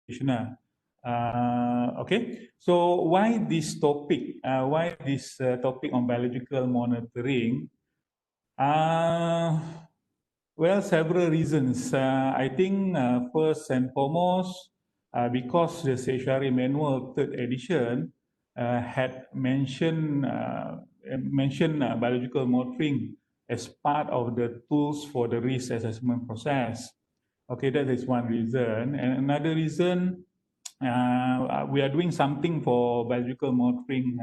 occupational. Okay, so why this topic? Why this topic on biological monitoring? Well, several reasons. I think first and foremost, because the CHRA manual third edition had mentioned biological monitoring as part of the tools for the risk assessment process. Okay, that is one reason. And another reason, we are doing something for biological monitoring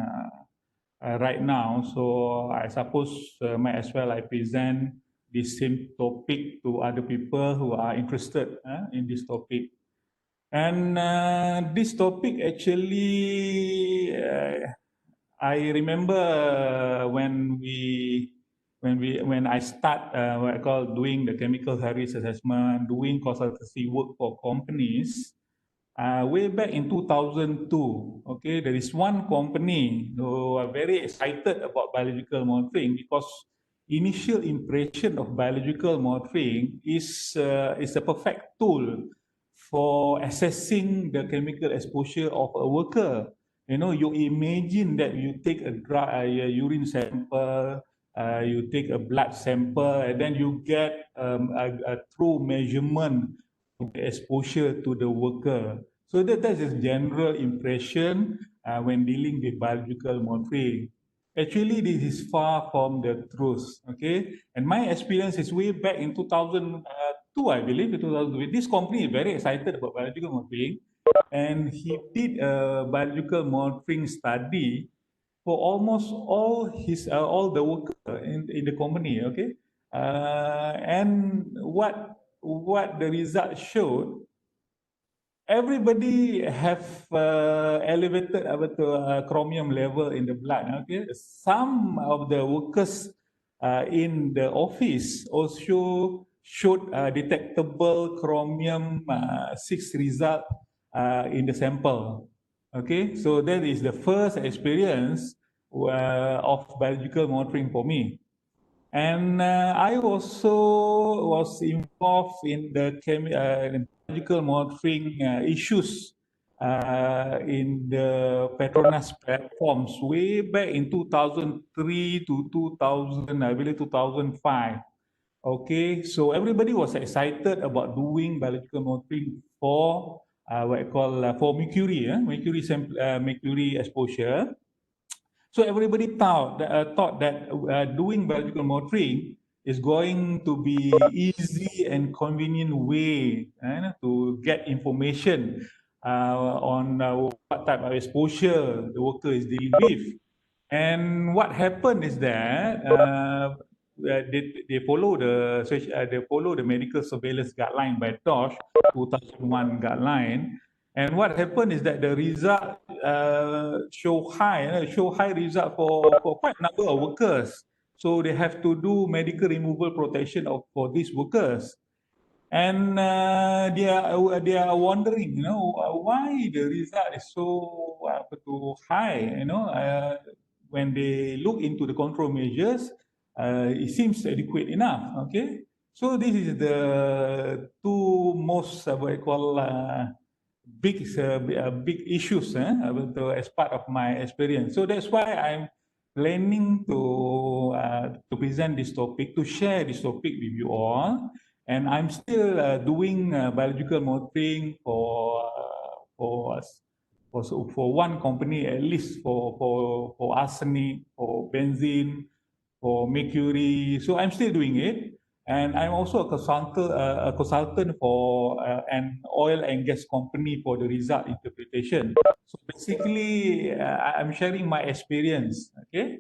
right now. So I suppose might as well I present this same topic to other people who are interested in this topic. And this topic actually, I remember when I start what I call doing the chemical risk assessment, doing consultancy work for companies. Way back in 2002, okay, there is one company who are very excited about biological monitoring because initial impression of biological monitoring is a perfect tool for assessing the chemical exposure of a worker. You know, you imagine that you take a urine sample, you take a blood sample, and then you get a true measurement of the exposure to the worker. So that's a general impression when dealing with biological monitoring. Actually, this is far from the truth, okay? And my experience is way back in 2002, I believe, in 2002. This company is very excited about biological monitoring, and he did a biological monitoring study for almost all the workers in the company, okay? And what the results showed, everybody have elevated chromium level in the blood. Okay, some of the workers in the office also showed detectable chromium 6 result in the sample. Okay, so that is the first experience of biological monitoring for me. And I also was involved in the biological monitoring issues in the Petronas platforms way back in 2003 to 2000, I believe 2005. Okay, so everybody was excited about doing biological monitoring for what I call for mercury exposure. So everybody thought that doing biological monitoring is going to be easy and convenient way to get information on what type of exposure the worker is dealing with. And what happened is that they follow the medical surveillance guideline by DOSH 2001 guideline. And what happened is that the result show high result for quite a number of workers. So they have to do medical removal protection for these workers. And they are wondering, why the result is so high, when they look into the control measures, it seems adequate enough, okay? So this is the two most, what I call, big issues as part of my experience. So that's why I'm planning to present this topic, to share this topic with you all. And I'm still doing biological monitoring for one company, at least for arsenic, for benzene, for mercury. So I'm still doing it. And I'm also a consultant for an oil and gas company for the result interpretation. So basically, I'm sharing my experience. Okay.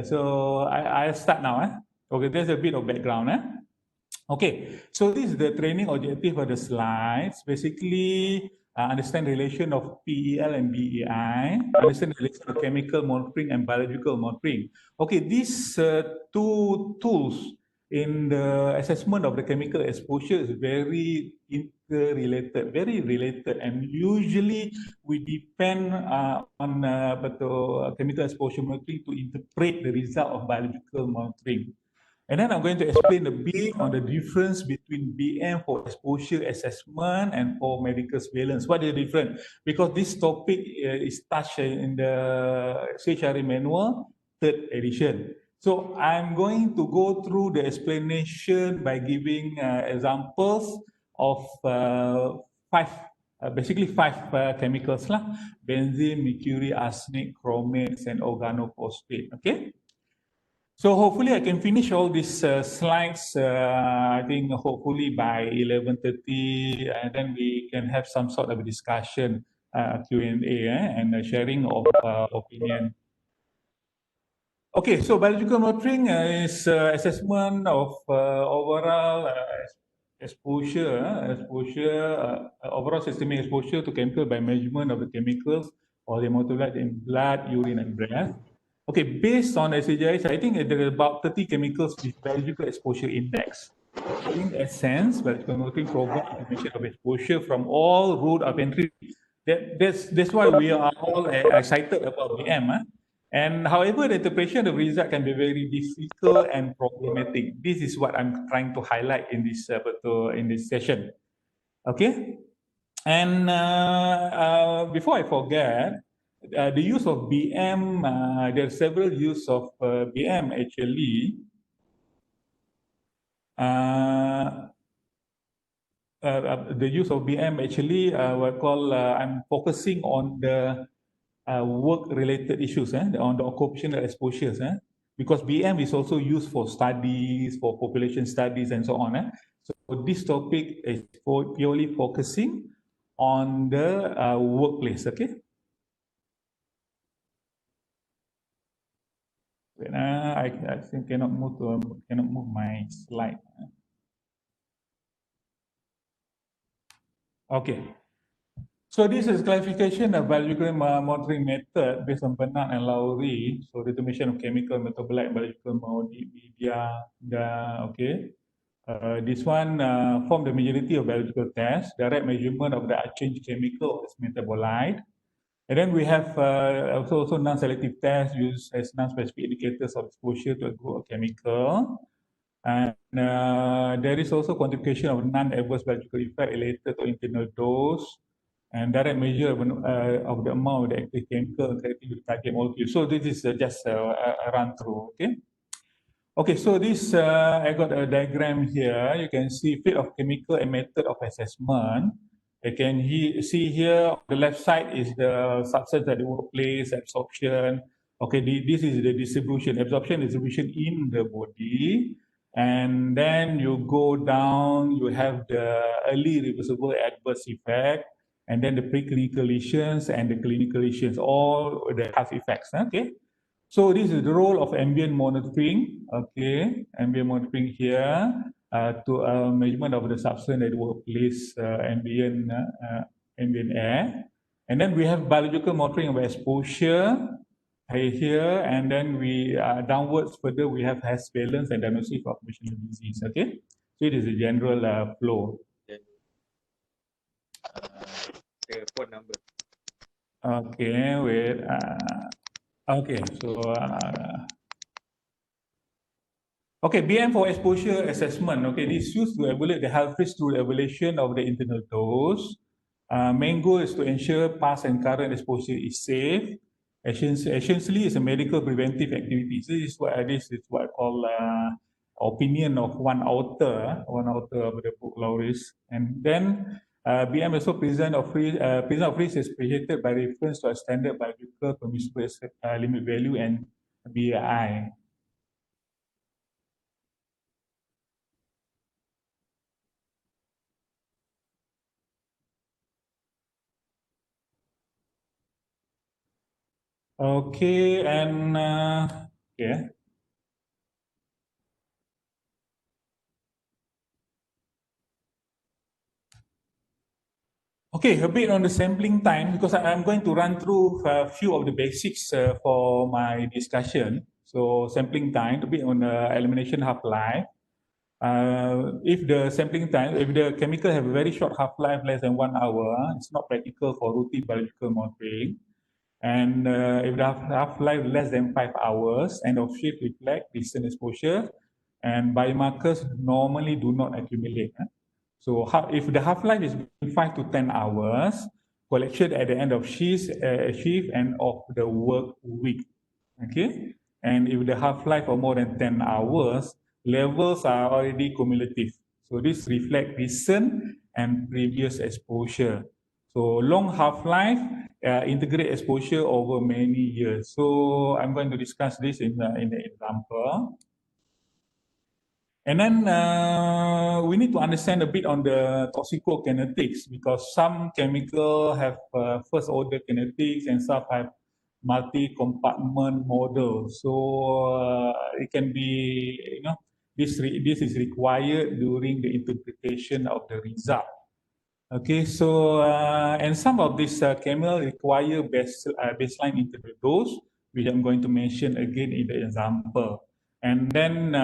So I'll start now. Okay, there's a bit of background. Okay, so this is the training objective of the slides. Basically, understand relation of PEL and BEI, understand the relation of chemical monitoring and biological monitoring. Okay, these two tools in the assessment of the chemical exposure is very interrelated, very related, and usually we depend on chemical exposure monitoring to interpret the result of biological monitoring. And then I'm going to explain a bit on the difference between BM for exposure assessment and for medical surveillance. What is the difference? Because this topic is touched in the CHRA manual, third edition. So I'm going to go through the explanation by giving examples of basically five chemicals lah: benzene, mercury, arsenic, chromates, and organophosphate. Okay. So hopefully I can finish all these slides. I think hopefully by 11:30, and then we can have some sort of a discussion, Q&A, and sharing of opinion. Okay, so biological monitoring is assessment of overall overall systemic exposure to chemical by measurement of the chemicals or the metabolite in blood, urine, and breath. Okay, based on SHRA, I think there are about 30 chemicals with biological exposure index. In essence, biological monitoring provides information of exposure from all route of entry. That's why we are all excited about BM. And however, the interpretation of the result can be very difficult and problematic. This is what I'm trying to highlight in this session. Okay, and before I forget, the use of BM, there are several use of BM actually. The use of BM actually, I'm focusing on the work-related issues, on the occupational exposures, because BM is also used for studies, for population studies, and so on. So this topic is purely focusing on the workplace. Okay. I think cannot move my slide. Okay. So this is clarification of biological monitoring method based on Bernard and Lowry. So determination of chemical metabolite biological media. Okay. This one form the majority of biological tests, direct measurement of the unchanged chemical as metabolite. And then we have also non-selective tests used as non-specific indicators of exposure to a group of chemical. And there is also quantification of non-adverse biological effect related to internal dose and direct measure of the amount of the active chemical connecting with target molecule. So this is just a run through, okay? Okay, so this, I got a diagram here. You can see field of chemical and method of assessment. You can see here, on the left side is the substance at the workplace, absorption. Okay, this is the distribution, absorption, distribution in the body. And then you go down, you have the early reversible adverse effect, and then the preclinical lesions and the clinical lesions, all the health effects, okay? So this is the role of ambient monitoring, okay? Ambient monitoring here to measurement of the substance at the workplace, ambient air. And then we have biological monitoring of exposure here, and then we downwards further we have health surveillance and diagnosis of occupational disease, okay? So it is a general flow. The phone number. Okay, wait. Okay, so okay, BM for exposure assessment. Okay, this is used to evaluate the health risk through the evaluation of the internal dose. Main goal is to ensure past and current exposure is safe. Essentially, it's a medical preventive activity. So this is what I call opinion of one author of the book Lauris. And then BM also present of risk is appreciated by reference to a standard biological permissible limit value and BI. Okay, and yeah. Okay, a bit on the sampling time because I'm going to run through a few of the basics for my discussion. So sampling time, a bit on the elimination half-life. If the chemical have a very short half-life, less than 1 hour, it's not practical for routine biological monitoring. And if the half-life less than 5 hours and of shift reflect distant exposure, and biomarkers normally do not accumulate. So if the half-life is between 5 to 10 hours, collection at the end of shift and of the work week. Okay, and if the half-life are more than 10 hours, levels are already cumulative. So this reflect recent and previous exposure. So long half-life, integrate exposure over many years. So I'm going to discuss this in the example. And then we need to understand a bit on the toxicokinetics, because some chemical have first order kinetics and some have multi-compartment model. So it can be, this is required during the interpretation of the result. Okay, so and some of these chemical require baseline interval dose, which I'm going to mention again in the example. And then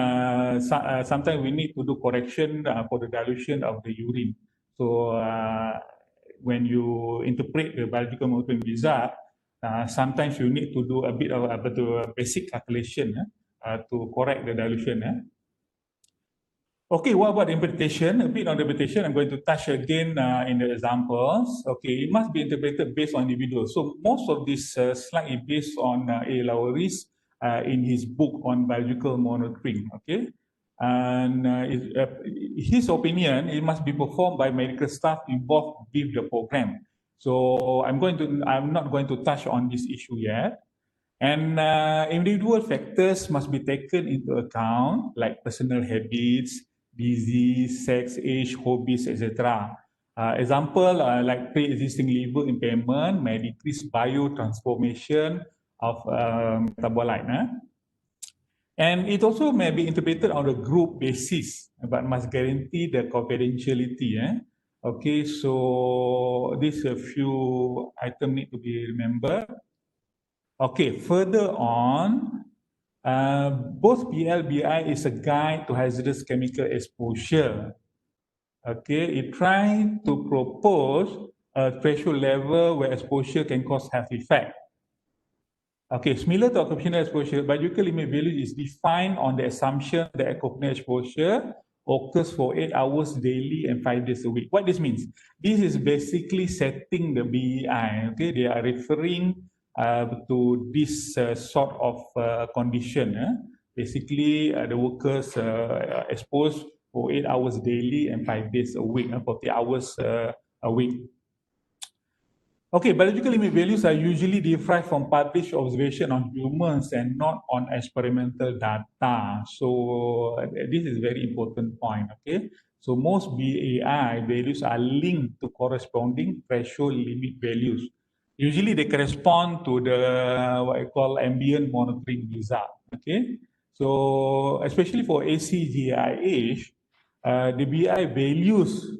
sometimes we need to do correction for the dilution of the urine. So when you interpret the biological monitoring result, sometimes you need to do a bit of a basic calculation to correct the dilution. Okay, what about interpretation? A bit on the interpretation, I'm going to touch again in the examples. Okay, it must be interpreted based on individuals. So most of this slide is based on A. Lowry's in his book on biological monitoring. Okay, and his opinion, it must be performed by medical staff involved with the program. So I'm not going to touch on this issue yet. And individual factors must be taken into account, like personal habits, disease, sex, age, hobbies, etc. Example, like pre-existing liver impairment may decrease biotransformation of metabolite. And it also may be interpreted on a group basis, but must guarantee the confidentiality. Okay, so these a few items need to be remembered. Okay, further on, both PLBI is a guide to hazardous chemical exposure. Okay, it tries to propose a threshold level where exposure can cause health effect. Okay, similar to occupational exposure, biological limit value is defined on the assumption that occupational exposure occurs for 8 hours daily and 5 days a week. What this means? This is basically setting the BEI. Okay, they are referring to this sort of condition. Basically, the workers exposed for 8 hours daily and 5 days a week, 40 hours a week. Okay, biological limit values are usually derived from published observation on humans and not on experimental data. So this is a very important point, okay? So most BAI values are linked to corresponding threshold limit values. Usually they correspond to the, what I call ambient monitoring result, okay? So especially for ACGIH, the BI values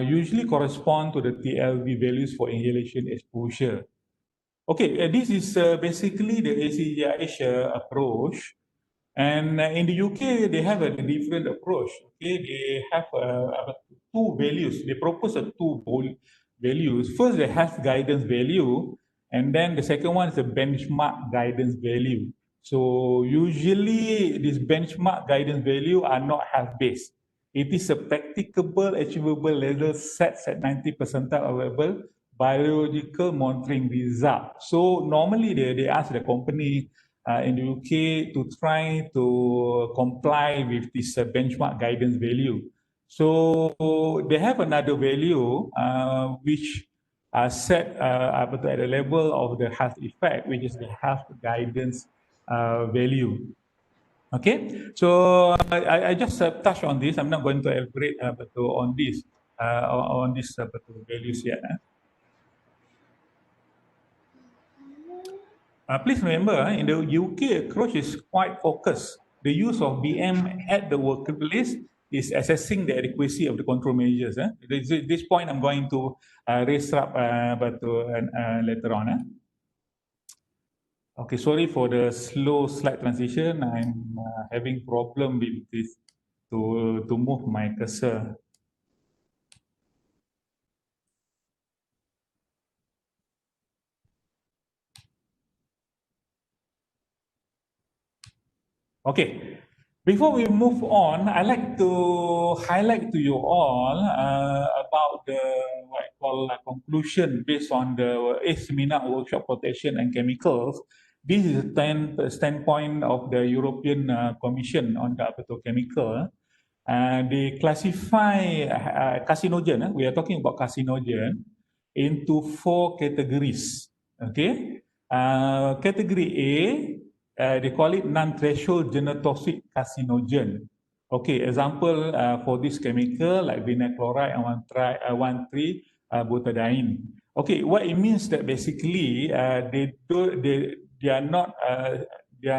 usually correspond to the TLV values for inhalation exposure. Okay, this is basically the ACGIH approach. And in the UK, they have a different approach. Okay, they have two values. They propose two values. First, the health guidance value, and then the second one is the benchmark guidance value. So usually, these benchmark guidance value are not health-based. It is a practicable, achievable level set at 90 percentile available biological monitoring result. So normally they ask the company in the UK to try to comply with this benchmark guidance value. So they have another value which are set at the level of the health effect, which is the health guidance value. Okay, so I just touch on this. I'm not going to elaborate on this values yet. Please remember, in the UK approach is quite focused. The use of BM at the workplace is assessing the adequacy of the control measures. This point I'm going to raise up later on. Okay, sorry for the slow slide transition. I'm having problem with this to move my cursor. Okay, Before we move on, I'd like to highlight to you all about the what I call conclusion based on the seminar workshop protection and chemicals. This is the standpoint of the European Commission on the petrochemical. They classify carcinogen. We are talking about carcinogen into 4 categories. Okay, category A. They call it non-threshold genotoxic carcinogen. Okay, example for this chemical like vinyl chloride and 1,3-butadiene. Okay, what it means that basically they are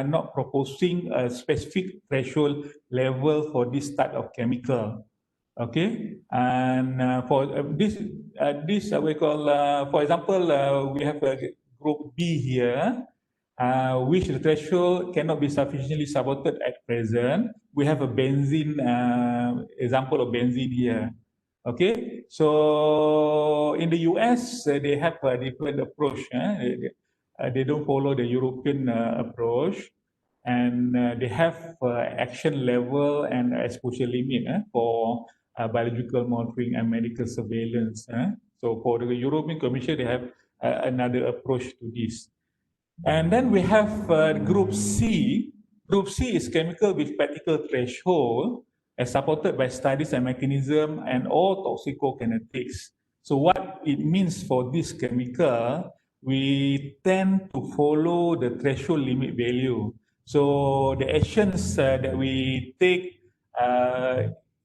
not proposing a specific threshold level for this type of chemical. Okay, and for this we call for example we have a group B here, which the threshold cannot be sufficiently supported at present. We have a benzene example of benzene here. Okay, so in the US they have a different approach. They don't follow the European approach, and they have action level and exposure limit for biological monitoring and medical surveillance. So for the European Commission, they have another approach to this. And then we have group C. Group C is chemical with practical threshold as supported by studies and mechanism and all toxicokinetics. So what it means for this chemical, we tend to follow the threshold limit value. So the actions that we take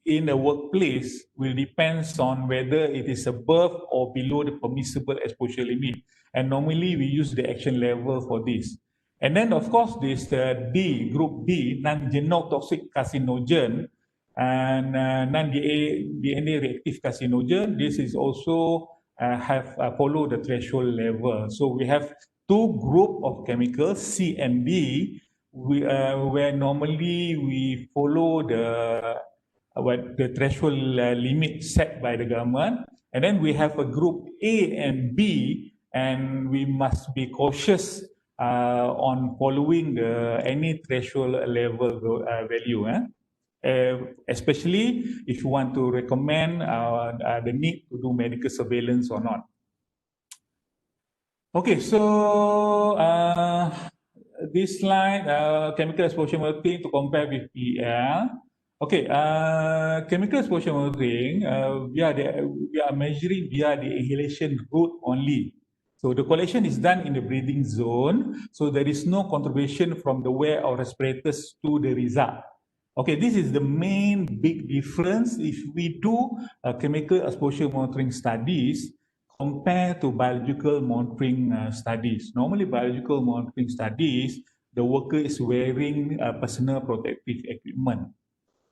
in the workplace will depend on whether it is above or below the permissible exposure limit. And normally we use the action level for this. And then of course this D, group D, non-genotoxic carcinogen and non-DNA reactive carcinogen. This is also have follow the threshold level. So we have 2 group of chemicals, C and D, where normally we follow the threshold limit set by the government. And then we have a group A and B, and we must be cautious on following any threshold level value, especially if you want to recommend the need to do medical surveillance or not. Okay, so this slide, chemical exposure monitoring to compare with PL. Okay, chemical exposure monitoring, we are measuring via the inhalation route only. So the collection is done in the breathing zone, so there is no contribution from the wear of respirators to the result. Okay, this is the main big difference if we do chemical exposure monitoring studies compared to biological monitoring studies. Normally, biological monitoring studies, the worker is wearing personal protective equipment.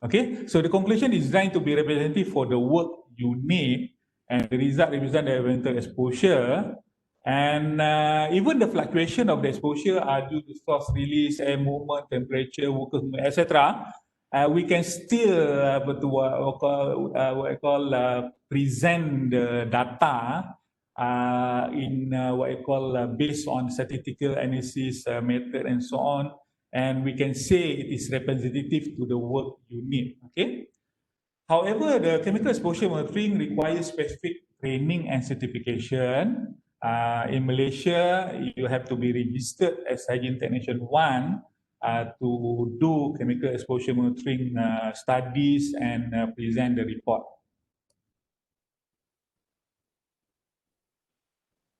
Okay, so the conclusion is designed to be representative for the work you need, and the result represent the environmental exposure. And even the fluctuation of the exposure are due to source release, air movement, temperature, worker movement, etc. We can still present the data in what I call based on statistical analysis method and so on. And we can say it is representative to the work you need. Okay. However, the chemical exposure monitoring requires specific training and certification. In Malaysia, you have to be registered as Hygiene Technician 1 to do chemical exposure monitoring studies and present the report.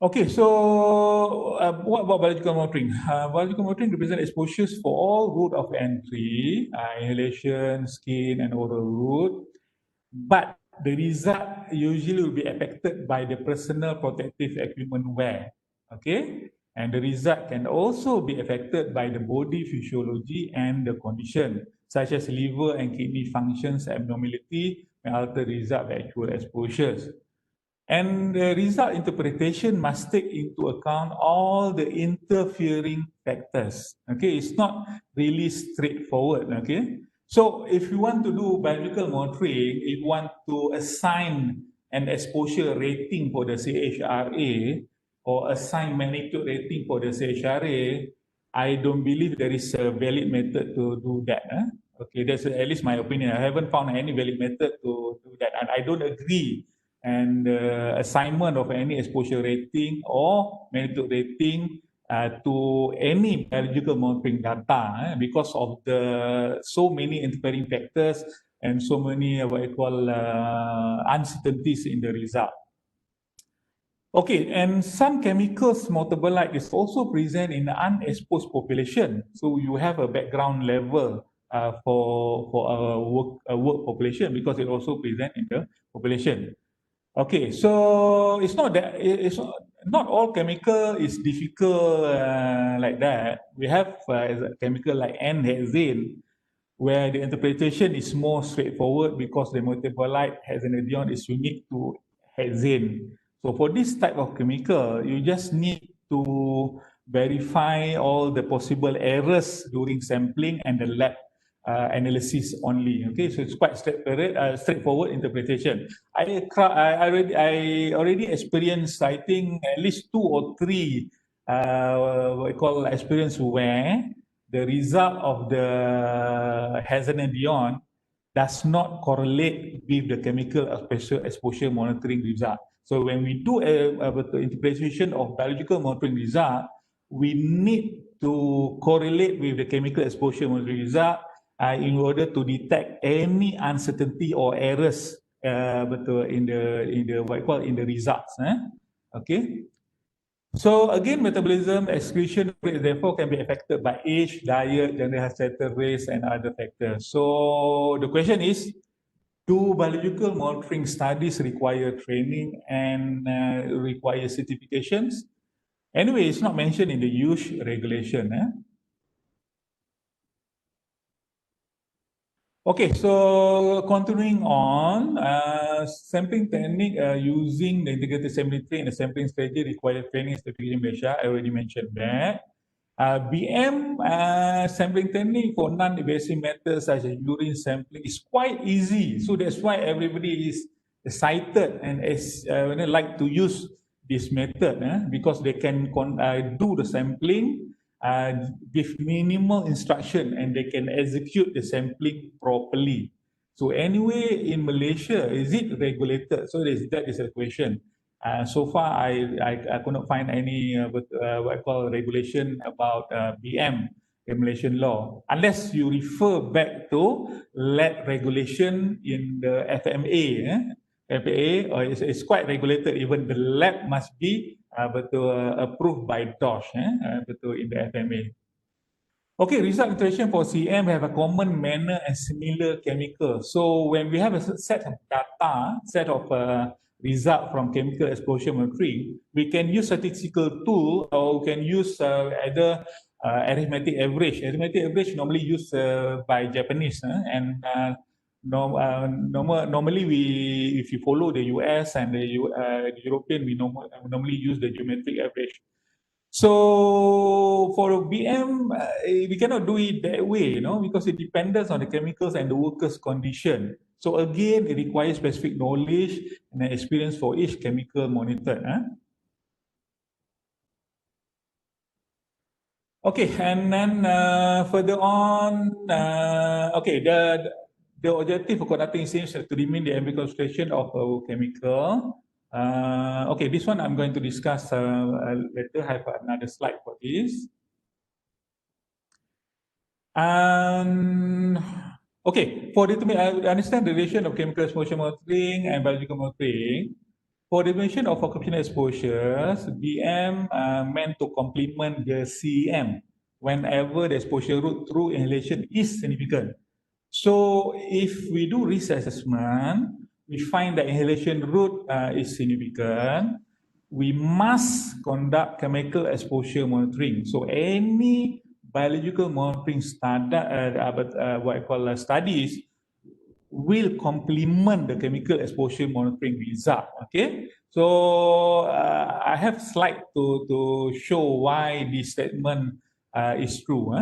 Okay, so what about biological monitoring? Biological monitoring represents exposures for all route of entry, inhalation, skin, and oral route. But the result usually will be affected by the personal protective equipment wear. Okay, and the result can also be affected by the body physiology and the condition, such as liver and kidney functions abnormality may alter the result of actual exposures. And the result interpretation must take into account all the interfering factors. Okay, it's not really straightforward. Okay, so if you want to do biological monitoring, if you want to assign an exposure rating for the CHRA or assign magnitude rating for the CHRA, I don't believe there is a valid method to do that. Okay, that's at least my opinion. I haven't found any valid method to do that, and I don't agree. And assignment of any exposure rating or magnitude rating to any biological monitoring data because of the so many interfering factors and so many what I call uncertainties in the result. Okay, and some chemicals metabolite is also present in the unexposed population. So you have a background level for a work population because it also present in the population. Okay, so it's not that it's not all chemical is difficult like that. We have a chemical like N-hexane, where the interpretation is more straightforward because the metabolite hexanedione is unique to hexane. So for this type of chemical, you just need to verify all the possible errors during sampling and the lab analysis only. Okay, so it's quite straightforward interpretation. I already experienced, I think, at least 2 or 3 what we call experience where the result of the hexanedione does not correlate with the chemical exposure monitoring result. So when we do a interpretation of biological monitoring result, we need to correlate with the chemical exposure monitoring result in order to detect any uncertainty or errors in the what you call in the results. Okay. So again, metabolism, excretion rate, therefore, can be affected by age, diet, gender, status, race, and other factors. So the question is, do biological monitoring studies require training and require certifications? Anyway, it's not mentioned in the use regulation. Okay, so continuing on, sampling technique using the integrated sampling tray and the sampling strategy require training and certification in Malaysia. I already mentioned that. BM sampling technique for non-invasive methods such as urine sampling is quite easy. So that's why everybody is excited and like to use this method because they can do the sampling with minimal instruction and they can execute the sampling properly. So anyway, in Malaysia, is it regulated? So that is a question. So far, I could not find any what I call regulation about BM in Malaysian law, unless you refer back to lab regulation in the FMA. FMA it's quite regulated. Even the lab must be approved by DOSH in the FMA. Okay, result iteration for CM have a common manner and similar chemical. So when we have a set of data, set of result from chemical exposure monitoring, we can use statistical tool or we can use either arithmetic average. Arithmetic average normally used by Japanese normally if you follow the US and the European, we normally use the geometric average. So for BM, we cannot do it that way, because it depends on the chemicals and the worker's condition. So again, it requires specific knowledge and experience for each chemical monitored. Okay, and then further on, okay, the objective of conducting seems to remain the ambient concentration of a chemical. Okay, this one I'm going to discuss later. I have another slide for this. Okay, I understand the relation of chemical exposure monitoring and biological monitoring. For the definition of occupational exposures, BM meant to complement the CEM whenever the exposure route through inhalation is significant. So if we do risk assessment, we find that inhalation route is significant, we must conduct chemical exposure monitoring. So any biological monitoring studies will complement the chemical exposure monitoring result. Okay, so I have slide to show why this statement is true.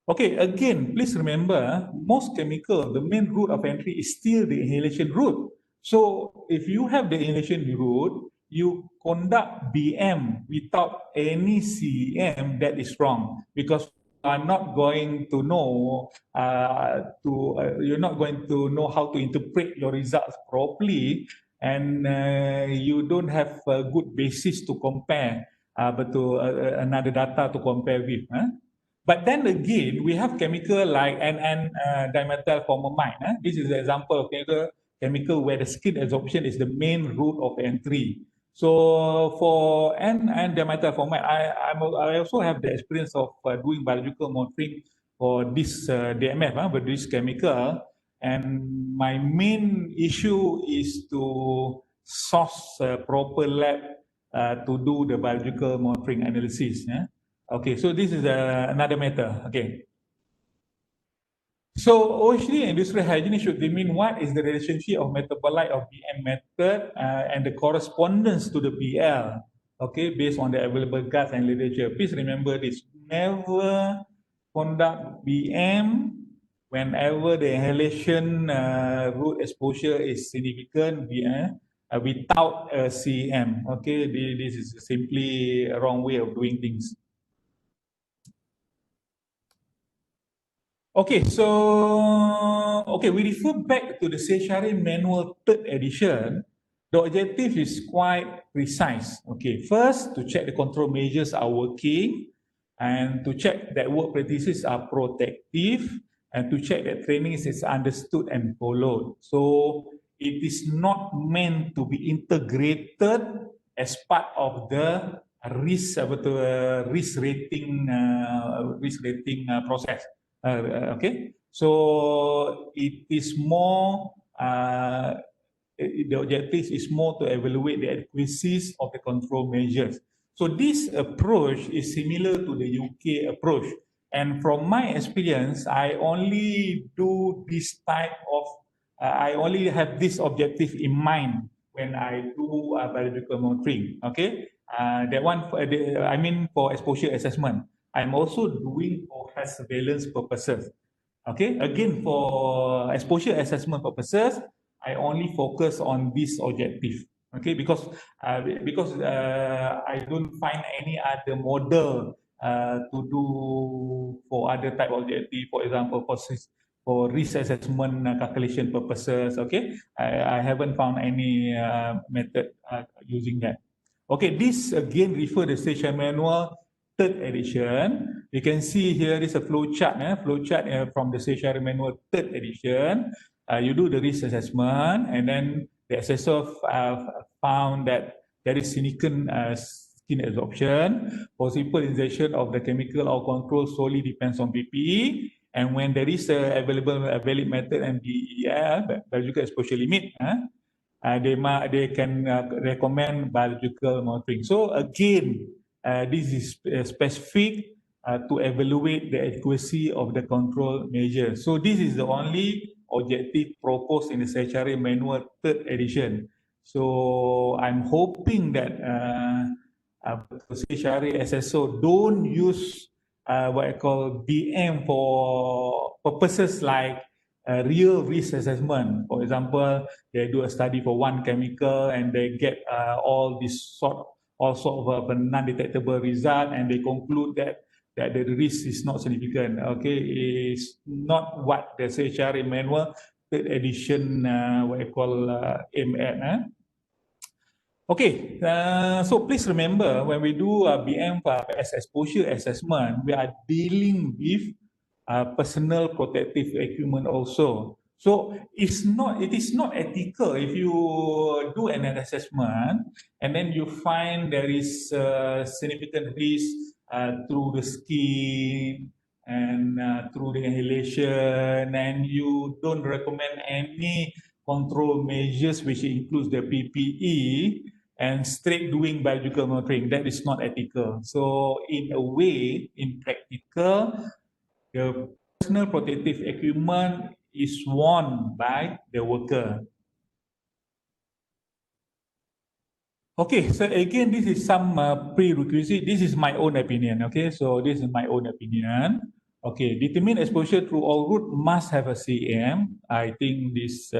Okay, again, please remember, most chemical, the main route of entry is still the inhalation route. So if you have the inhalation route, you conduct BM without any CEM, that is wrong, because are not going to know you're not going to know how to interpret your results properly, and you don't have a good basis to compare another data to compare with. But then again, we have chemical like NN dimethylformamide. This is an example of chemical where the skin absorption is the main route of entry. So for N dimethylformamide, I also have the experience of doing biological monitoring for this DMF, but this chemical. And my main issue is to source proper lab to do the biological monitoring analysis. Okay, so this is another matter. Okay. So OHD and industrial hygiene should determine what is the relationship of metabolite of BM method and the correspondence to the PL, okay, based on the available guides and literature. Please remember this, never conduct BM whenever the inhalation route exposure is significant without a CEM, okay. This is simply a wrong way of doing things. Okay, so we refer back to the CHRA manual 3rd edition. The objective is quite precise. Okay, first to check the control measures are working, and to check that work practices are protective, and to check that training is understood and followed. So it is not meant to be integrated as part of the risk rating process. Okay, so it is more the objective is more to evaluate the adequacies of the control measures. So this approach is similar to the UK approach, and from my experience, I only do this type of I only have this objective in mind when I do biological monitoring. Okay, that one I mean for exposure assessment. I'm also doing for health surveillance purposes. Okay, again, for exposure assessment purposes, I only focus on this objective. Okay, because I don't find any other model to do for other type of objective. For example, for risk assessment calculation purposes. Okay, I haven't found any method using that. Okay, this again refer the station manual 3rd edition. You can see here is a flow chart from the CHRA manual 3rd edition. You do the risk assessment, and then the assessor found that there is significant skin absorption. Possible injection of the chemical or control solely depends on PPE. And when there is a valid method and BEL, biological exposure limit, they can recommend biological monitoring. So again, this is specific to evaluate the adequacy of the control measure. So this is the only objective proposed in the CHRA manual 3rd edition. So I'm hoping that CHRA SSO don't use what I call BM for purposes like real risk assessment. For example, they do a study for one chemical and they get all sort of a non-detectable result, and they conclude that the risk is not significant. Okay, is not what the CHRA manual 3rd edition what I call aim at. Okay, so please remember when we do BM as exposure assessment, we are dealing with personal protective equipment also. So it is not ethical if you do an assessment and then you find there is significant risk through the skin and through the inhalation, and you don't recommend any control measures which includes the PPE and straight doing biological monitoring. That is not ethical. So in a way, in practical, the personal protective equipment is worn by the worker. Okay, so again, this is some prerequisite. This is my own opinion. Okay, so this is my own opinion. Okay, determine exposure through all route must have a CM. I think this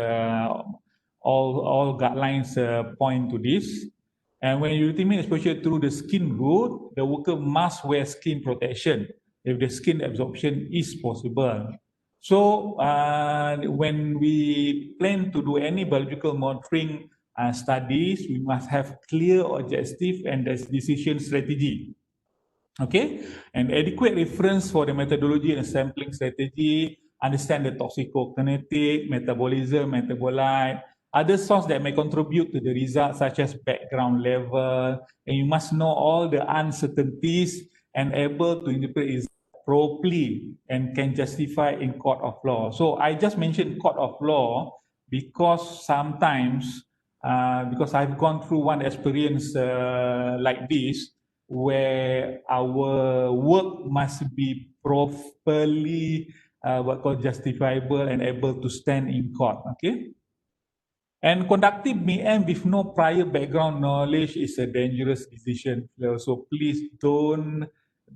all guidelines point to this. And when you determine exposure through the skin route, the worker must wear skin protection. if the skin absorption is possible. So when we plan to do any biological monitoring studies, we must have clear objective and decision strategy. Okay, and adequate reference for the methodology and sampling strategy, understand the toxicokinetic, metabolism, metabolite, other sources that may contribute to the results such as background level, and you must know all the uncertainties and able to interpret it properly and can justify in court of law. So I just mentioned court of law because sometimes, because I've gone through one experience like this, where our work must be properly what called justifiable and able to stand in court. Okay. And conducting BM with no prior background knowledge is a dangerous decision. So please don't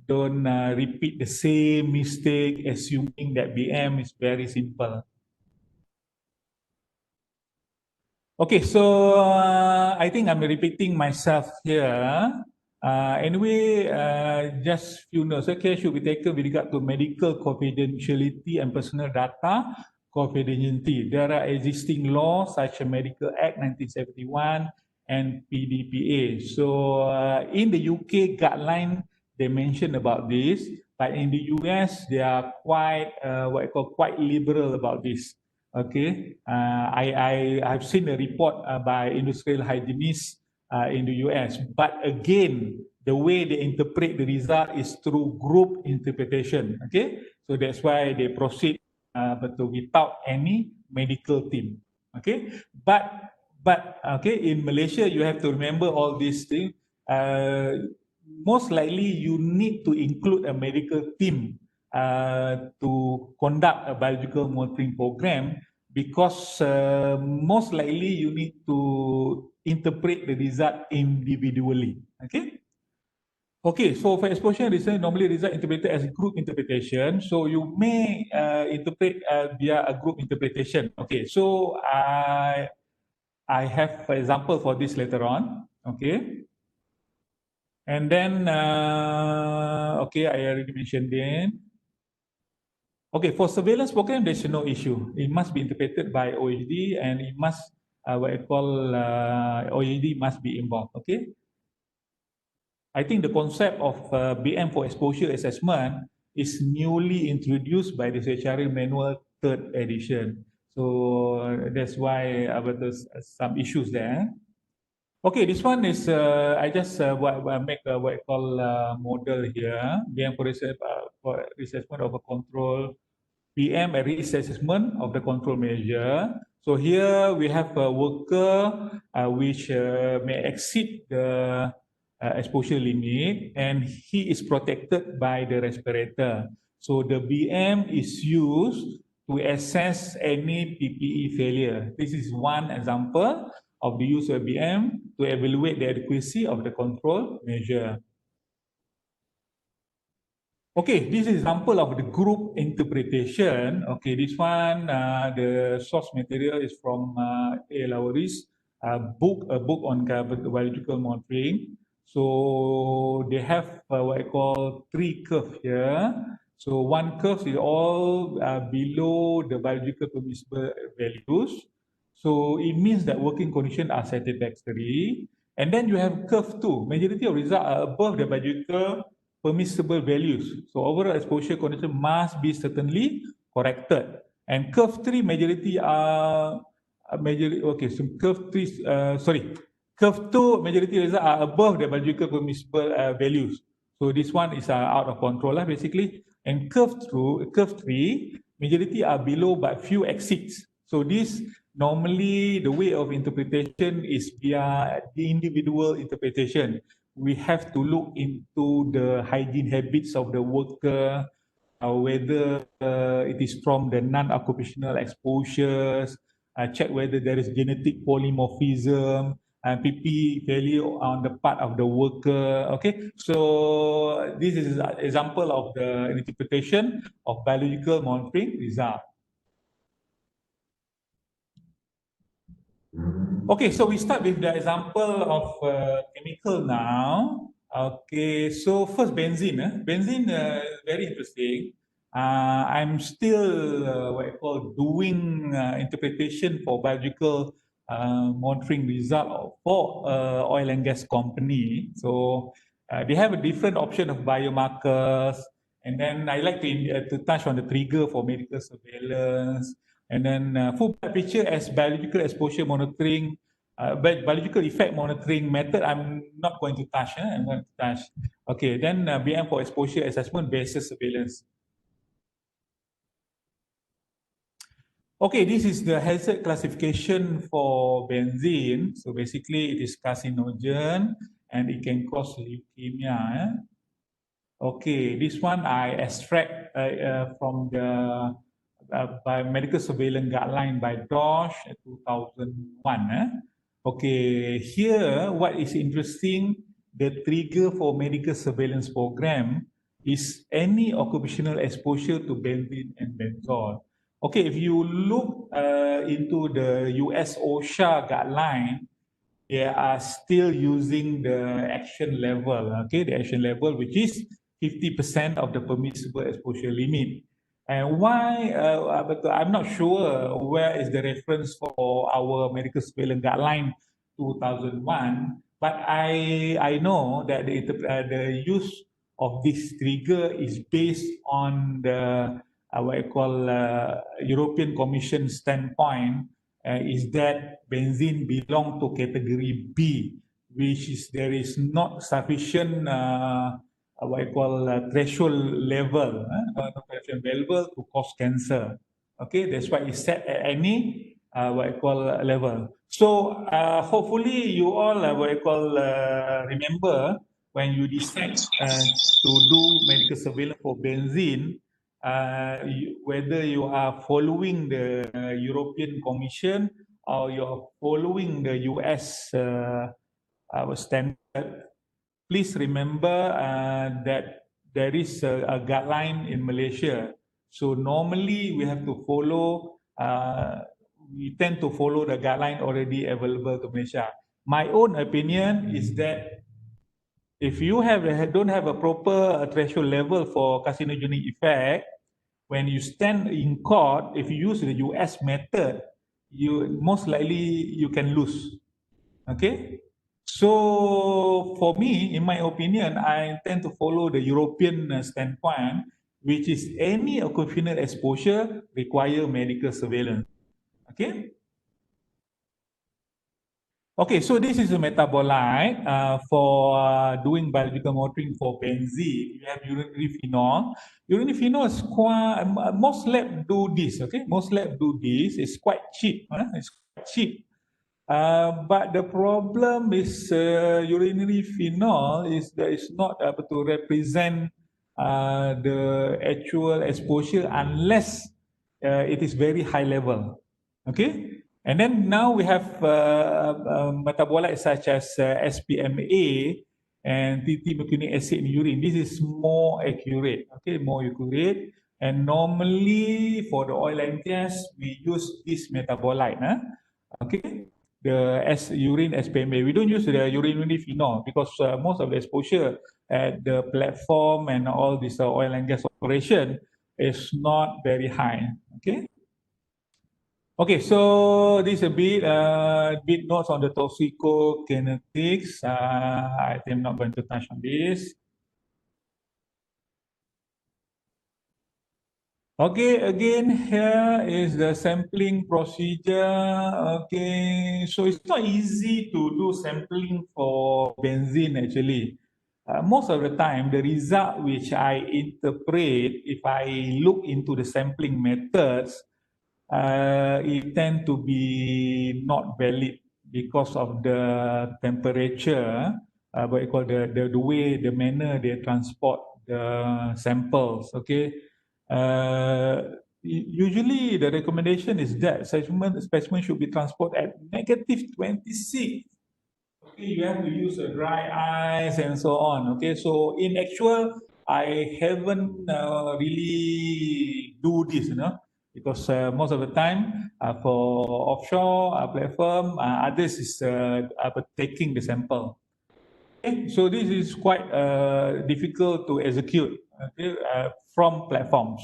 repeat the same mistake, assuming that BM is very simple. Okay, so I think I'm repeating myself here. Anyway, just few notes. Okay, should be taken with regard to medical confidentiality and personal data confidentiality. There are existing laws such as Medical Act 1971 and PDPA. So in the UK guideline, they mention about this, but in the US, they are quite what I call quite liberal about this. Okay, I've seen a report by industrial hygienists in the US, but again, the way they interpret the result is through group interpretation. Okay, so that's why they proceed but without any medical team. Okay, but okay, in Malaysia, you have to remember all these things. Most likely, you need to include a medical team to conduct a biological monitoring program, because most likely you need to interpret the result individually. Okay. Okay, so for exposure research, normally result interpreted as group interpretation. So you may interpret via a group interpretation. Okay, so I have for example for this later on. Okay. And then, okay, I already mentioned then. Okay, for surveillance program, there's no issue. It must be interpreted by OHD, and it must, what I call, OHD must be involved, okay? I think the concept of BM for exposure assessment is newly introduced by the CHRA manual 3rd edition. So that's why there's some issues there. Okay, this one is, I just make what I call model here, BM for assessment of a control, PM a risk assessment of the control measure. So here we have a worker which may exceed the exposure limit, and he is protected by the respirator. So the BM is used to assess any PPE failure. This is one example of the use of BM to evaluate the adequacy of the control measure. Okay, this is example of the group interpretation. Okay, this one, the source material is from A. Lowry's book, a book on biological monitoring. So they have what I call 3 curves here. So one curve is all below the biological permissible values. So it means that working conditions are satisfactory. And then you have curve 2. Majority of results are above the biological permissible values. So overall exposure condition must be certainly corrected. And curve 3 majority are okay, so curve 3 curve 2 majority results are above the biological permissible values. So this one is out of control basically. And curve 3 majority are below but few exceeds. So this normally the way of interpretation is via the individual interpretation. We have to look into the hygiene habits of the worker, whether it is from the non-occupational exposures, check whether there is genetic polymorphism, and PP failure on the part of the worker. Okay, so this is an example of the interpretation of biological monitoring result. Okay, so we start with the example of chemical now. Okay, so first benzene. Benzene, very interesting. I'm still what I call doing interpretation for biological monitoring result for oil and gas company. So they have a different option of biomarkers, and then I like to touch on the trigger for medical surveillance, and then full blood picture as biological exposure monitoring. But biological effect monitoring method, I'm not going to touch. I'm going to touch. Okay, then BM for exposure assessment basis surveillance. Okay, this is the hazard classification for benzene. So basically, it is carcinogen and it can cause leukemia. Okay, this one I extract from the biomedical surveillance guideline by DOSH 2001. Okay, here what is interesting, the trigger for medical surveillance program is any occupational exposure to benzene and benzol. Okay, if you look into the US OSHA guideline, they are still using the action level, okay, the action level, which is 50% of the permissible exposure limit. And why, but I'm not sure where is the reference for our medical surveillance guideline 2001, but I know that the use of this trigger is based on the what I call European Commission standpoint, is that benzene belong to category B, which is there is not sufficient what I call threshold level, threshold level to cause cancer. Okay, that's why it's set at any what I call level. So hopefully you all what I call remember when you decide to do medical surveillance for benzene, whether you are following the European Commission or you're following the US standard, please remember that there is a guideline in Malaysia. So normally we have to follow, we tend to follow the guideline already available to Malaysia. My own opinion is that if you don't have a proper threshold level for carcinogenic effect, when you stand in court, if you use the US method, you most likely you can lose. Okay, so for me, in my opinion, I tend to follow the European standpoint, which is any occupational exposure require medical surveillance. Okay. Okay, so this is a metabolite for doing biological monitoring for benzene. You have urinary phenol. Urinary phenol is quite, most lab do this, okay? Most lab do this. It's quite cheap. It's quite cheap. But the problem is urinary phenol is that it's not able to represent the actual exposure unless it is very high level. Okay? And then now we have metabolites such as SPMA and TT-methylenic acid in urine. This is more accurate, okay, more accurate. And normally for the oil and gas, we use this metabolite, okay, the urine SPMA. We don't use the urinary phenol because most of the exposure at the platform and all this oil and gas operation is not very high, okay. Okay, so this is a bit notes on the toxicokinetics. I am not going to touch on this. Okay, again, here is the sampling procedure. Okay, so it's not easy to do sampling for benzene actually. Most of the time, the result which I interpret, if I look into the sampling methods, it tend to be not valid because of the temperature, what you call the way, the manner they transport the samples, okay? Usually the recommendation is that specimen should be transported at negative 26. Okay, you have to use a dry ice and so on. Okay, so in actual, I haven't really do this, because most of the time for offshore platform, others is taking the sample. Okay, so this is quite difficult to execute, okay, from platforms.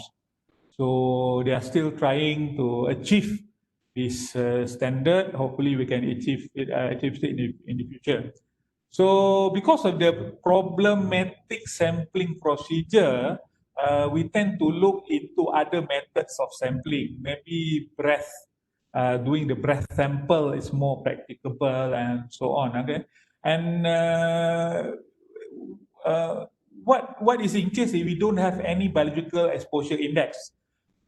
So they are still trying to achieve this standard. Hopefully, we can achieve it in the future. So because of the problematic sampling procedure, we tend to look into other methods of sampling. Maybe breath, doing the breath sample is more practicable and so on. Okay, and what is in case if we don't have any biological exposure index?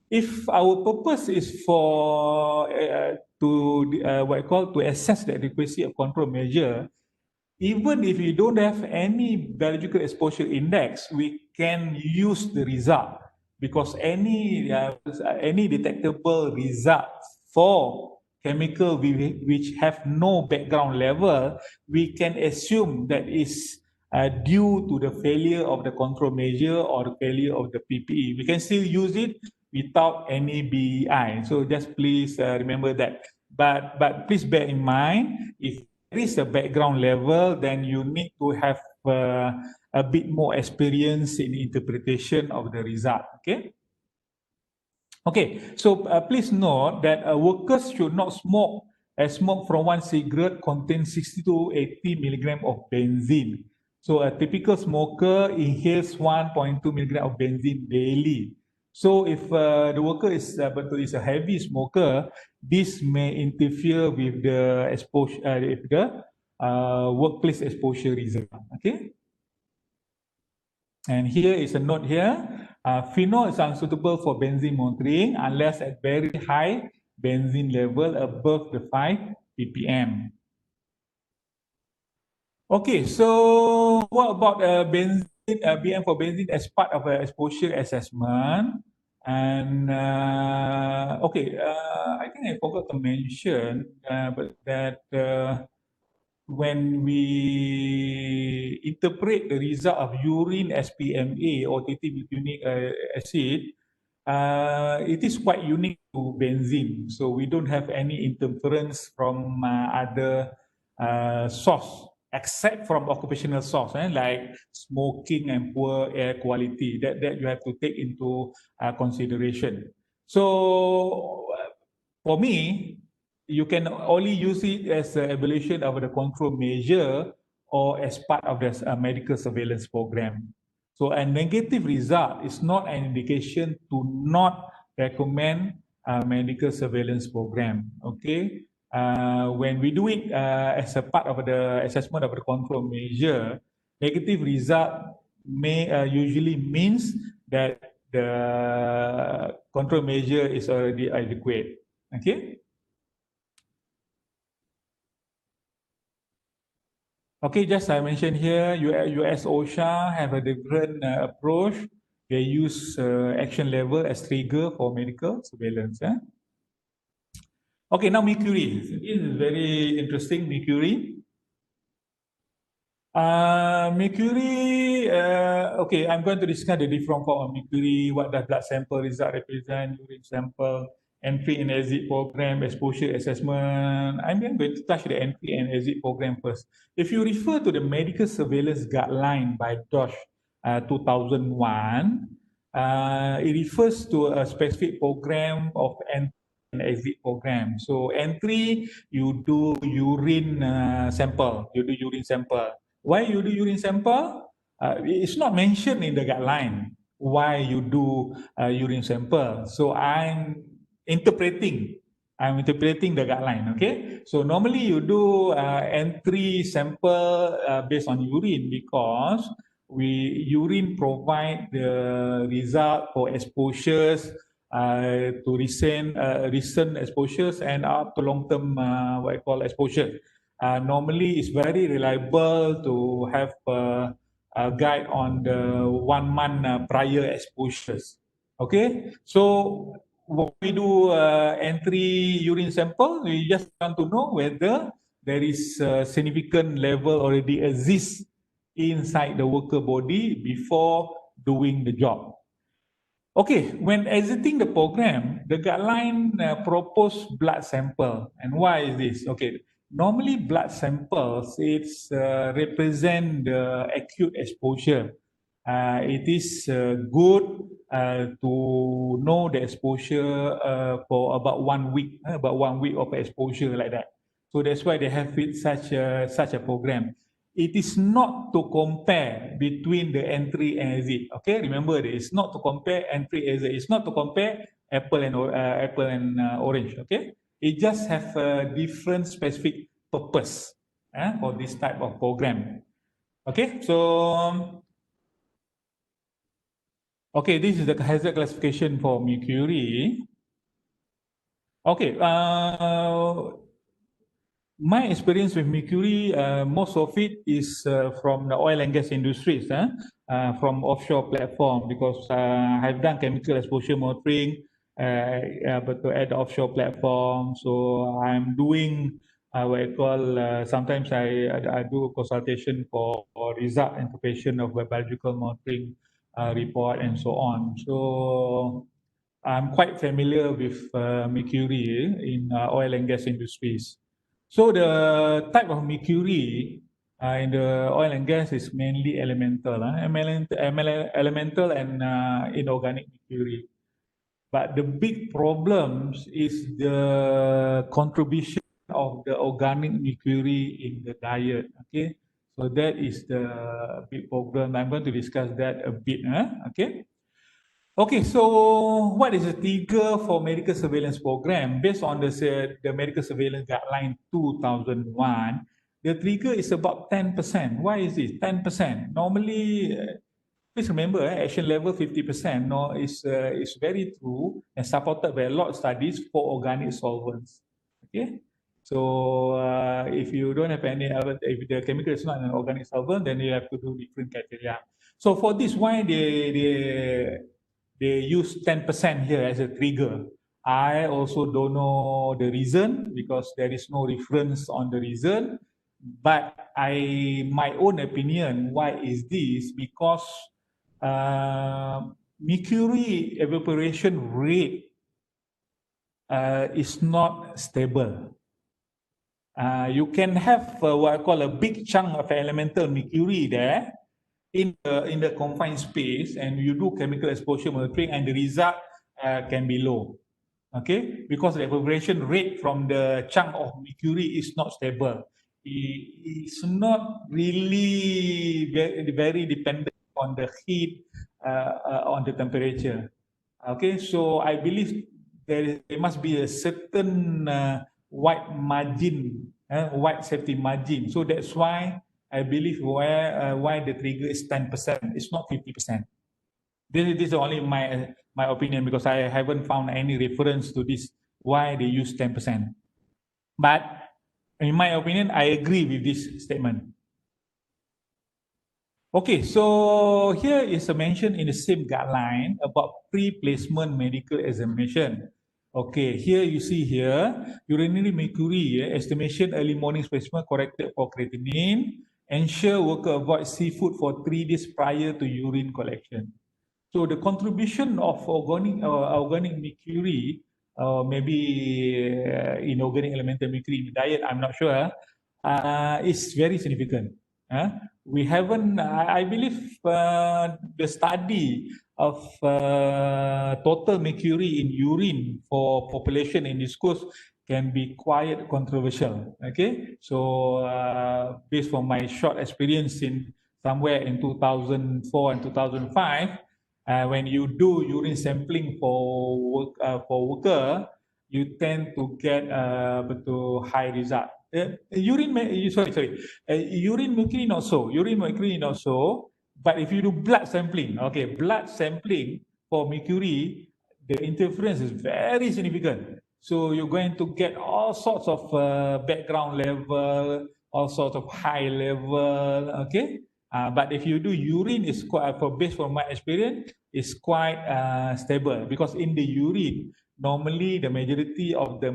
If our purpose is for what I call to assess the adequacy of control measure, even if we don't have any biological exposure index, we can use the result because any detectable result for chemical which have no background level, we can assume that is due to the failure of the control measure or the failure of the PPE. We can still use it without any BEI. So just please remember that. But please bear in mind, if there is a background level, then you need to have a bit more experience in interpretation of the result. Okay. Okay, so please note that workers should not smoke, as smoke from one cigarette contains 60 to 80 milligram of benzene. So a typical smoker inhales 1.2 milligram of benzene daily. So if the worker is a heavy smoker, this may interfere with the exposure, workplace exposure result. Okay. And here is a note here. Phenol is unsuitable for benzene monitoring unless at very high benzene level above the 5 ppm. Okay, so what about benzene, BM for benzene as part of an exposure assessment? And okay, I think I forgot to mention, but that when we interpret the result of urine SPMA or tetibutyric acid, it is quite unique to benzene. So we don't have any interference from other source except from occupational source, like smoking and poor air quality. That you have to take into consideration. So for me, you can only use it as an evaluation of the control measure or as part of the medical surveillance program. So a negative result is not an indication to not recommend a medical surveillance program. Okay. When we do it as a part of the assessment of the control measure, negative result may usually means that the control measure is already adequate. Okay. Okay, just I mentioned here, US OSHA have a different approach. They use action level as trigger for medical surveillance. Okay, now mercury. This is very interesting, mercury. Mercury, okay, I'm going to discuss the different form of mercury. What does blood sample result represent, urine sample, entry and exit program, exposure assessment. I'm going to touch the entry and exit program first. If you refer to the medical surveillance guideline by DOSH 2001, it refers to a specific program of entry and exit program. So entry, you do urine sample, Why you do urine sample? It's not mentioned in the guideline why you do urine sample. So I'm interpreting the guideline. Okay. So normally you do entry sample based on urine because urine provide the result for exposures to recent exposures and up to long term what I call exposure. Normally it's very reliable to have a guide on the 1 month prior exposures. Okay, so when we do entry urine sample, we just want to know whether there is a significant level already exists inside the worker body before doing the job. Okay, when exiting the program, the guideline propose blood sample. And why is this? Okay, Normally, blood samples it's represent the acute exposure. It is good to know the exposure for about 1 week, about 1 week of exposure like that. So that's why they have it such a program. It is not to compare between the entry and exit. Okay, remember this. It's not to compare entry exit. It's not to compare apple and orange. Okay, it just have a different specific purpose for this type of program. Okay, so okay, this is the hazard classification for mercury. Okay, my experience with mercury, most of it is from the oil and gas industries, from offshore platform, because I've done chemical exposure monitoring, but at the offshore platform. So I'm doing what I call, sometimes I do consultation for result interpretation of biological monitoring report and so on. So I'm quite familiar with mercury in oil and gas industries. So the type of mercury in the oil and gas is mainly elemental, elemental and inorganic mercury. But the big problems is the contribution of the organic mercury in the diet. Okay, so that is the big problem. I'm going to discuss that a bit. Okay. Okay, so what is the trigger for medical surveillance program? Based on the medical surveillance guideline 2001, the trigger is about 10%. Why is it 10%? Normally, please remember, action level 50% is very true and supported by a lot of studies for organic solvents. Okay, so if you don't have any other, if the chemical is not an organic solvent, then you have to do different criteria. So for this, why they use 10% here as a trigger. I also don't know the reason because there is no reference on the reason. But my own opinion, why is this? Because mercury evaporation rate is not stable. You can have what I call a big chunk of elemental mercury there, in the confined space, and you do chemical exposure monitoring, and the result can be low. Okay, because the evaporation rate from the chunk of mercury is not stable. It's not really very dependent on the heat, on the temperature. Okay, so I believe there must be a certain white margin, white safety margin. So that's why I believe why the trigger is 10%. It's not 50%. This is only my opinion because I haven't found any reference to this why they use 10%. But in my opinion, I agree with this statement. Okay, so here is a mention in the same guideline about pre-placement medical examination. Okay, here you see here, urinary mercury estimation early morning specimen corrected for creatinine, ensure worker avoid seafood for 3 days prior to urine collection. So the contribution of organic mercury, maybe inorganic elemental mercury in the diet, I'm not sure, is very significant. We haven't, I believe the study of total mercury in urine for population in this course can be quite controversial. Okay, so based on my short experience in somewhere in 2004 and 2005, when you do urine sampling for worker, you tend to get betul high result. Urine mercury not so. Urine mercury not so. But if you do blood sampling, okay, blood sampling for mercury, the interference is very significant. So you're going to get all sorts of background level, all sorts of high level, okay? But if you do urine, is quite, based on my experience, is quite stable because in the urine, normally the majority of the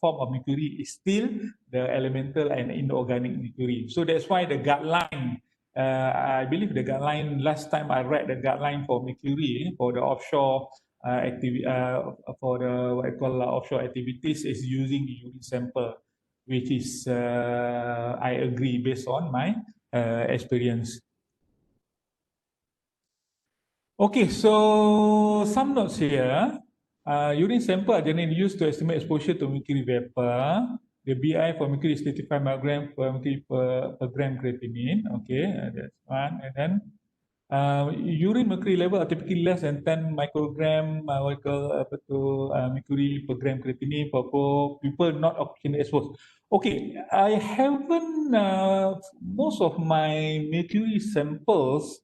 form of mercury is still the elemental and inorganic mercury. So that's why the guideline, I believe the guideline, last time I read the guideline for mercury for the offshore activity, for the what I call offshore activities is using the urine sample. which is I agree based on my experience. Okay, so some notes here. Urine sample are generally used to estimate exposure to mercury vapor. The BI for mercury is 35 microgram per mercury per gram creatinine. Okay, that's one. And then urine mercury level are typically less than 10 microgram mercury per gram creatinine for people not occasionally exposed. Okay, I haven't, most of my mercury samples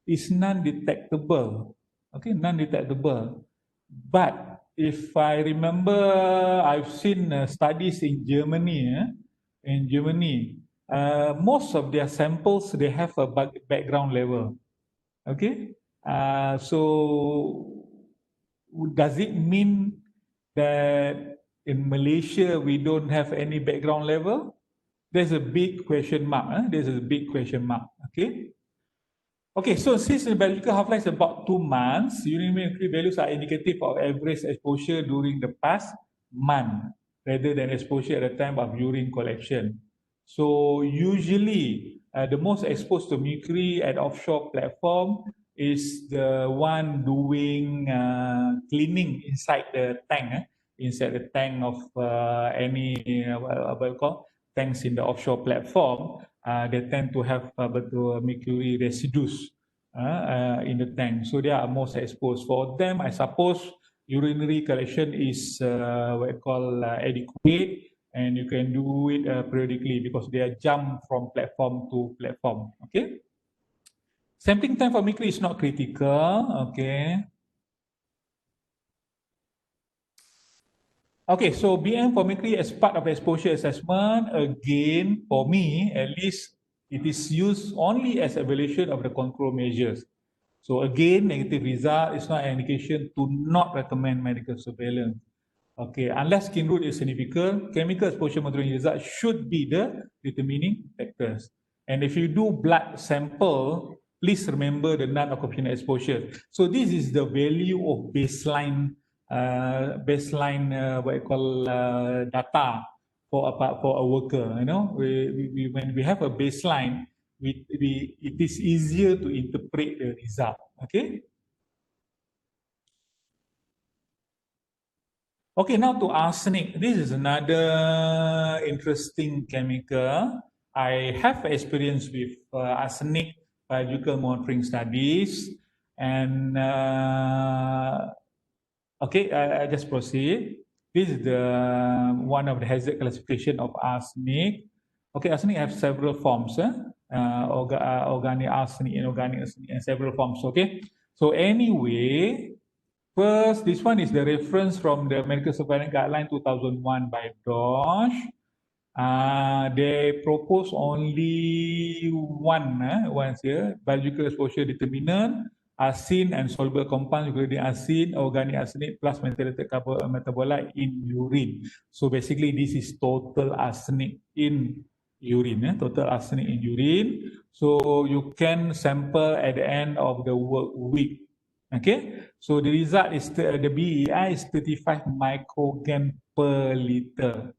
is non-detectable. Okay, non-detectable. But if I remember, I've seen studies in Germany. In Germany, most of their samples they have a background level. Okay, so does it mean that in Malaysia we don't have any background level? There's a big question mark. There's a big question mark. Okay. Okay, so since the biological half-life is about 2 months, urine mercury values are indicative of average exposure during the past month rather than exposure at the time of urine collection. So usually, the most exposed to mercury at offshore platform is the one doing cleaning inside the tank, inside the tank of any what you call tanks in the offshore platform. They tend to have mercury residues in the tank. So they are most exposed. For them, I suppose urinary collection is what you call adequate, and you can do it periodically because they are jump from platform to platform. Okay. Sampling time for mercury is not critical. Okay. Okay, so BM for mercury as part of exposure assessment, again, for me, at least, it is used only as evaluation of the control measures. So again, negative result is not an indication to not recommend medical surveillance. Okay, unless skin root is significant, chemical exposure monitoring result should be the determining factors. And if you do blood sample, please remember the non-occupational exposure. So this is the value of baseline what you call data for a worker. You know, when we have a baseline, it is easier to interpret the result. Okay. Okay, now to arsenic. This is another interesting chemical. I have experience with arsenic biological monitoring studies, and okay, I just proceed. This is the one of the hazard classification of arsenic. Okay, arsenic have several forms. Organic arsenic, inorganic arsenic, and several forms. Okay, so anyway, first, this one is the reference from the Medical Surveillance Guideline 2001 by DOSH. They propose only once here, biological exposure determinant, arsine and soluble compounds including arsine, organic arsenic plus methylated metabolite in urine. So basically, this is total arsenic in urine, total arsenic in urine. So you can sample at the end of the work week. Okay, so the result is the BEI is 35 microgram per liter.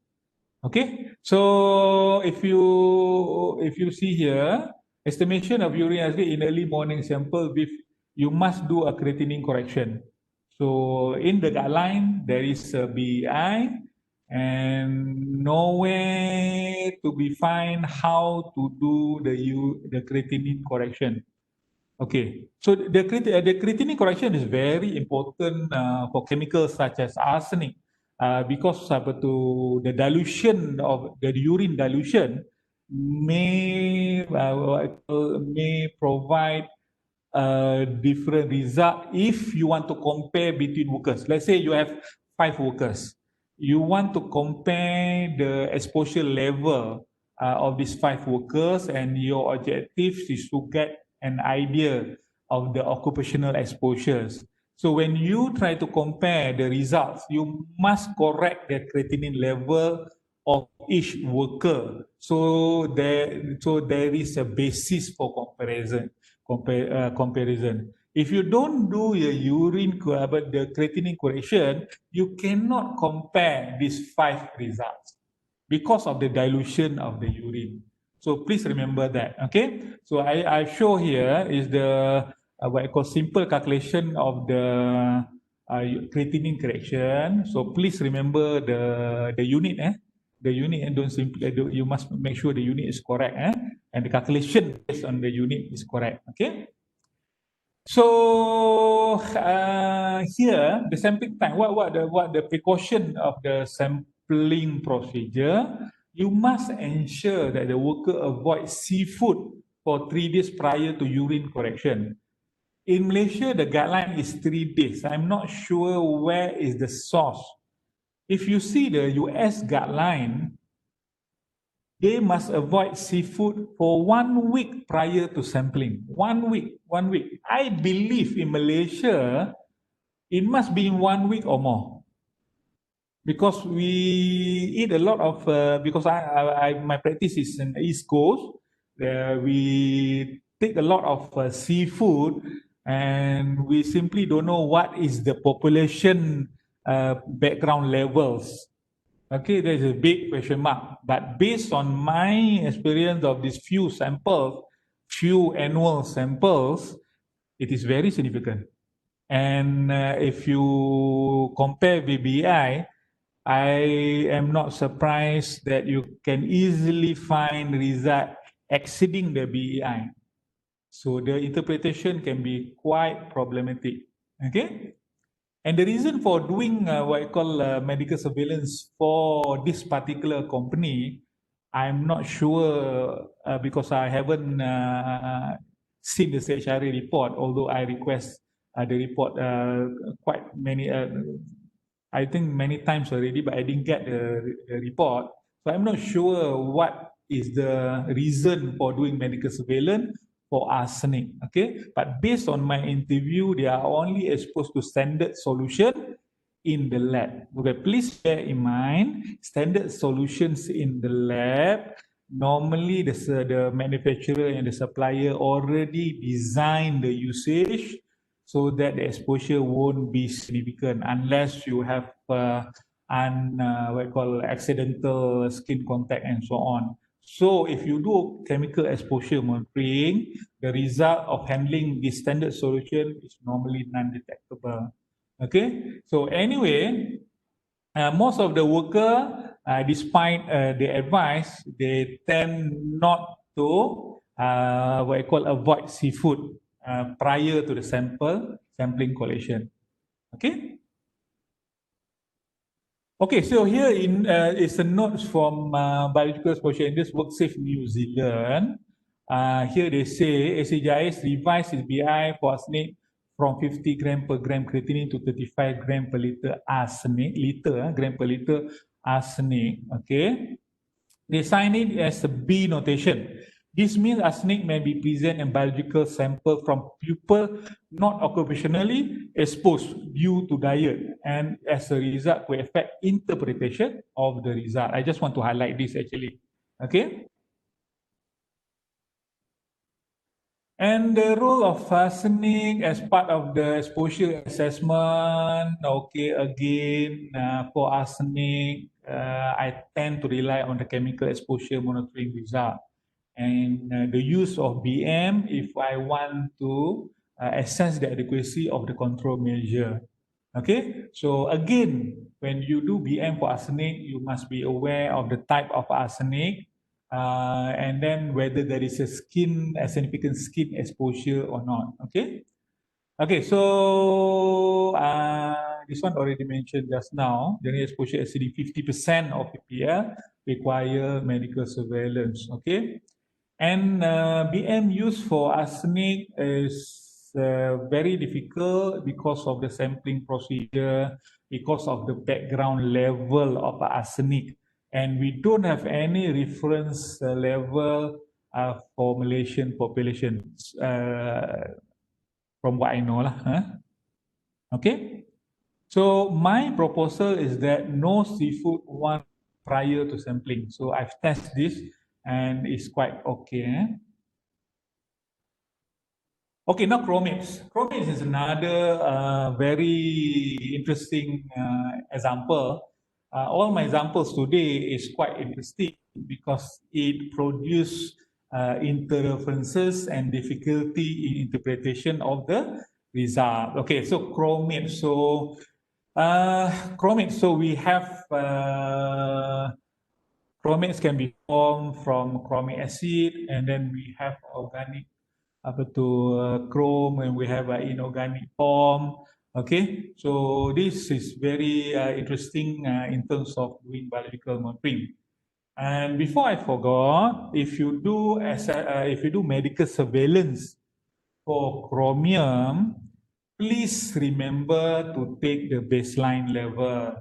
Okay, so if you see here, estimation of urine arsenic in early morning sample with you must do a creatinine correction. So in the guideline there is a BEI and nowhere to be find how to do the creatinine correction. Okay, so the creatinine correction is very important for chemicals such as arsenic because the dilution of the urine dilution may provide a different result if you want to compare between workers. Let's say you have 5 workers. You want to compare the exposure level of these 5 workers, and your objective is to get an idea of the occupational exposures. So when you try to compare the results, you must correct the creatinine level of each worker. So there is a basis for comparison. If you don't do your the creatinine correction, you cannot compare these 5 results. because of the dilution of the urine. So please remember that, okay? So I show here is the what I call simple calculation of the creatinine correction. So please remember the unit, the unit, and don't simply you must make sure the unit is correct, and the calculation based on the unit is correct, okay? So here the sampling time. What the precaution of the sampling procedure? You must ensure that the worker avoids seafood for 3 days prior to urine correction. In Malaysia, the guideline is 3 days. I'm not sure where is the source. If you see the US guideline, they must avoid seafood for 1 week prior to sampling. 1 week, 1 week. I believe in Malaysia, it must be in 1 week or more. Because we eat a lot of, because my practice is in the East Coast, we take a lot of seafood, and we simply don't know what is the population background levels. Okay, there's a big question mark. But based on my experience of these few samples, few annual samples, it is very significant. And if you compare VBI, I am not surprised that you can easily find result exceeding the BEI. So the interpretation can be quite problematic. Okay? And the reason for doing what I call medical surveillance for this particular company, I'm not sure because I haven't seen the CHRA report, although I request the report quite many, I think many times already, but I didn't get the report. So I'm not sure what is the reason for doing medical surveillance for arsenic, okay? But based on my interview, they are only exposed to standard solution in the lab. Okay, please bear in mind, standard solutions in the lab, normally the manufacturer and the supplier already design the usage so that the exposure won't be significant unless you have what I call accidental skin contact and so on. So if you do chemical exposure monitoring, the result of handling the standard solution is normally non-detectable. Okay, so anyway, most of the worker, despite the advice, they tend not to what I call avoid seafood prior to the sampling collection. Okay. Okay, so here is a note from Biological Exposure Index WorkSafe New Zealand. Here they say ACJIS revised its BI for arsenic from 50 gram per gram creatinine to 35 gram per liter arsenic, gram per liter arsenic. Okay, they sign it as a B notation. This means arsenic may be present in biological sample from people not occupationally exposed due to diet, and as a result could affect interpretation of the result. I just want to highlight this actually. Okay. And the role of arsenic as part of the exposure assessment, okay, again, for arsenic, I tend to rely on the chemical exposure monitoring result. And the use of BM if I want to assess the adequacy of the control measure. Okay, so again, when you do BM for arsenic, you must be aware of the type of arsenic, and then whether there is a significant skin exposure or not. Okay. Okay, so this one already mentioned just now. General exposure exceeding 50% of ppl require medical surveillance. Okay. And BM used for arsenic is very difficult because of the sampling procedure, because of the background level of arsenic. And we don't have any reference level for Malaysian population, from what I know. Okay. So my proposal is that no seafood one prior to sampling. So I've tested this and it's quite okay. Okay, now chromates. Chromates is another very interesting example. all my examples today is quite interesting because it produces interferences and difficulty in interpretation of the result. Okay, so chromate. So chromate. So we have chromates can be formed from chromic acid, and then we have organic chrome, and we have an inorganic form. Okay, so this is very interesting in terms of doing biological monitoring. And before I forgot, if you do medical surveillance for chromium, please remember to take the baseline level.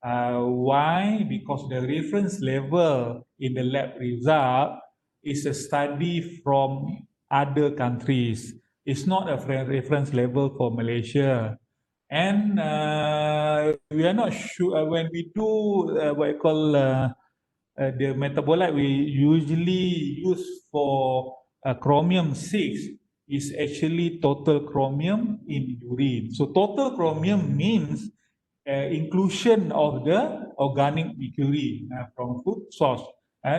Why? Because the reference level in the lab result is a study from other countries. It's not a reference level for Malaysia. And we are not sure when we do what you call the metabolite we usually use for chromium 6 is actually total chromium in urine. So total chromium means inclusion of the organic mercury from food source,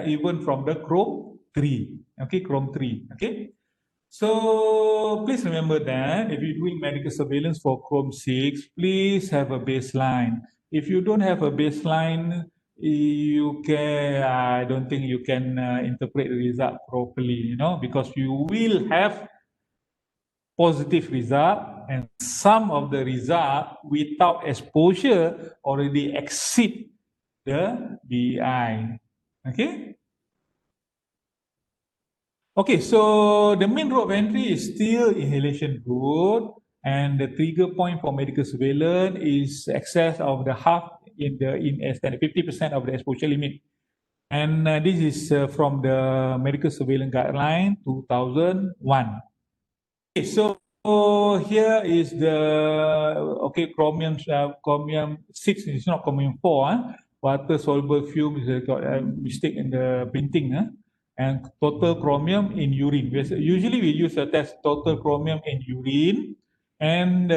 even from the chrome 3. Okay, chrome 3. Okay. So please remember that if you're doing medical surveillance for chrome 6, please have a baseline. If you don't have a baseline, I don't think you can interpret the result properly, because you will have positive result, and some of the result without exposure already exceed the BI. Okay. Okay, so the main road of entry is still inhalation route, and the trigger point for medical surveillance is excess of the half in 50% of the exposure limit. And this is from the medical surveillance guideline 2001. Okay, so here is the chromium 6 is not chromium 4. Water soluble fume is got a mistake in the printing. And total chromium in urine. Usually we use a test total chromium in urine. And